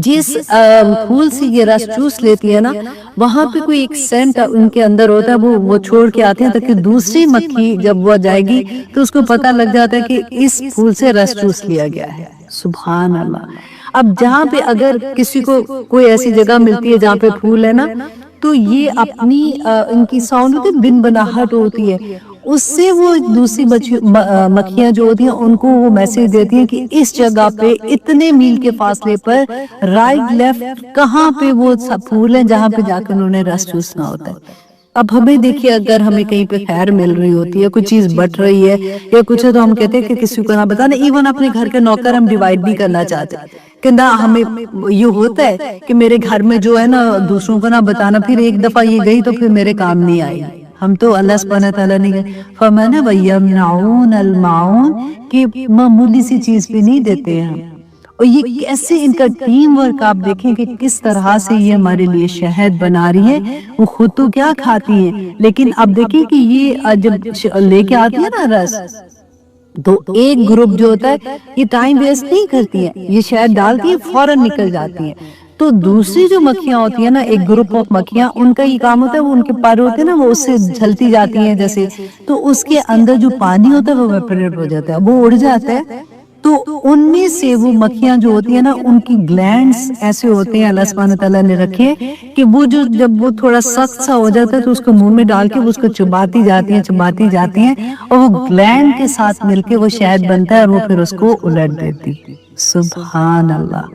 جس پھول سے یہ رس چوس لیتی ہے نا وہاں پہ کوئی ایک سینٹ ان کے اندر ہوتا ہے، وہ چھوڑ کے آتے ہیں تاکہ دوسری مکھی جب وہ جائے گی تو اس کو پتہ لگ جاتا ہے کہ اس پھول سے رس چوس لیا گیا ہے. سبحان اللہ. اب جہاں پہ اگر کسی کو کوئی ایسی جگہ ملتی ہے جہاں پہ پھول ہے نا تو یہ اپنی ان کی ساؤنڈ ہوتی ہے، بن بناہٹ ہوتی ہے، اس سے وہ دوسری مکھیاں جو ہوتی ہیں ان کو وہ میسج دیتی ہیں کہ اس جگہ پہ اتنے میل کے فاصلے پر رائٹ لیفٹ کہاں پہ وہ پھول ہیں جہاں پہ جا کے انہوں نے رس چوسنا ہوتا ہے. اب ہمیں دیکھیے اگر ہمیں کہیں پہ خیر مل رہی ہوتی ہے، کوئی چیز بٹ رہی ہے یا کچھ ہے تو ہم کہتے ہیں کہ کسی کو نہ بتانا. ایون اپنے گھر کے نوکر ہم ڈیوائیڈ بھی کرنا چاہتے ہیں کہ نہ ہمیں یہ ہوتا ہے کہ میرے گھر میں جو ہے نا دوسروں کو نہ بتانا، پھر ایک دفعہ یہ گئی تو پھر میرے کام نہیں آئی. ہم تو اللہ سبحانہ تعالیٰ نے فرمایا وَيَمْنَعُونَ الْمَاعُونَ کہ معمولی سی چیز پہ نہیں دیتے ہیں. اور یہ کیسے ان کا ٹیم ورک آپ دیکھیں کہ کس طرح سے یہ ہمارے لیے شہد بنا رہی ہے. وہ خود تو کیا کھاتی ہیں لیکن اب دیکھیں کہ یہ جب لے کے آتی ہے نا رس تو ایک گروپ جو ہوتا ہے یہ ٹائم ویسٹ نہیں کرتی ہے، یہ شہد ڈالتی ہے فوراً نکل جاتی ہیں. تو دوسری جو مکھیاں ہوتی ہیں نا، ایک گروپ آف مکھیاں، ان کا یہ کام ہوتا ہے، وہ ان کے پر ہوتے ہیں نا وہ اس سے جھلتی جاتی ہیں جیسے، تو اس کے اندر جو پانی ہوتا ہے وہ ویپوریٹ ہو جاتا ہے، وہ اڑ جاتا ہے. تو ان میں سے وہ مکھیاں جو ہوتی ہیں نا ان کی گلینڈز ایسے ہوتے ہیں اللہ سبحانہ تعالیٰ نے رکھے کہ وہ جو جب وہ تھوڑا سخت سا ہو جاتا ہے تو اس کو منہ میں ڈال کے وہ اس کو چباتی جاتی ہیں اور وہ گلینڈ کے ساتھ مل کے وہ شہد بنتا ہے اور وہ پھر اس کو الٹ دیتی. سبحان اللہ.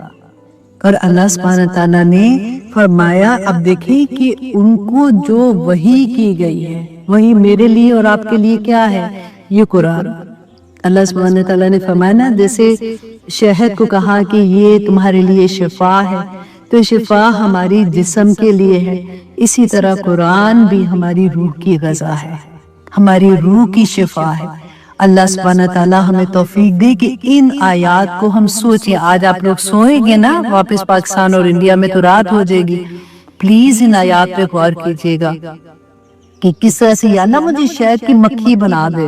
اور اللہ سبحانہ تعالیٰ نے فرمایا اب دیکھیں کہ ان کو جو وحی کی گئی ہے، وہی میرے لیے اور آپ کے لیے کیا ہے؟ یہ قرآن. اللہ سبحانہ تعالیٰ نے فرمایا نا جیسے شہد کو کہا کہ یہ تمہارے لیے شفا ہے، تو شفا ہماری جسم کے لیے ہے، اسی طرح قرآن بھی ہماری روح کی غذا ہے، ہماری روح کی شفا ہے. اللہ سبحانہ تعالیٰ ہمیں توفیق دے کہ ان آیات کو ہم سوچیں. آج آپ لوگ سوئیں گے نا واپس پاکستان اور انڈیا میں تو رات ہو جائے گی، پلیز ان آیات پہ غور کیجیے گا کہ کس طرح سے یا اللہ مجھے شہد کی مکھی بنا دے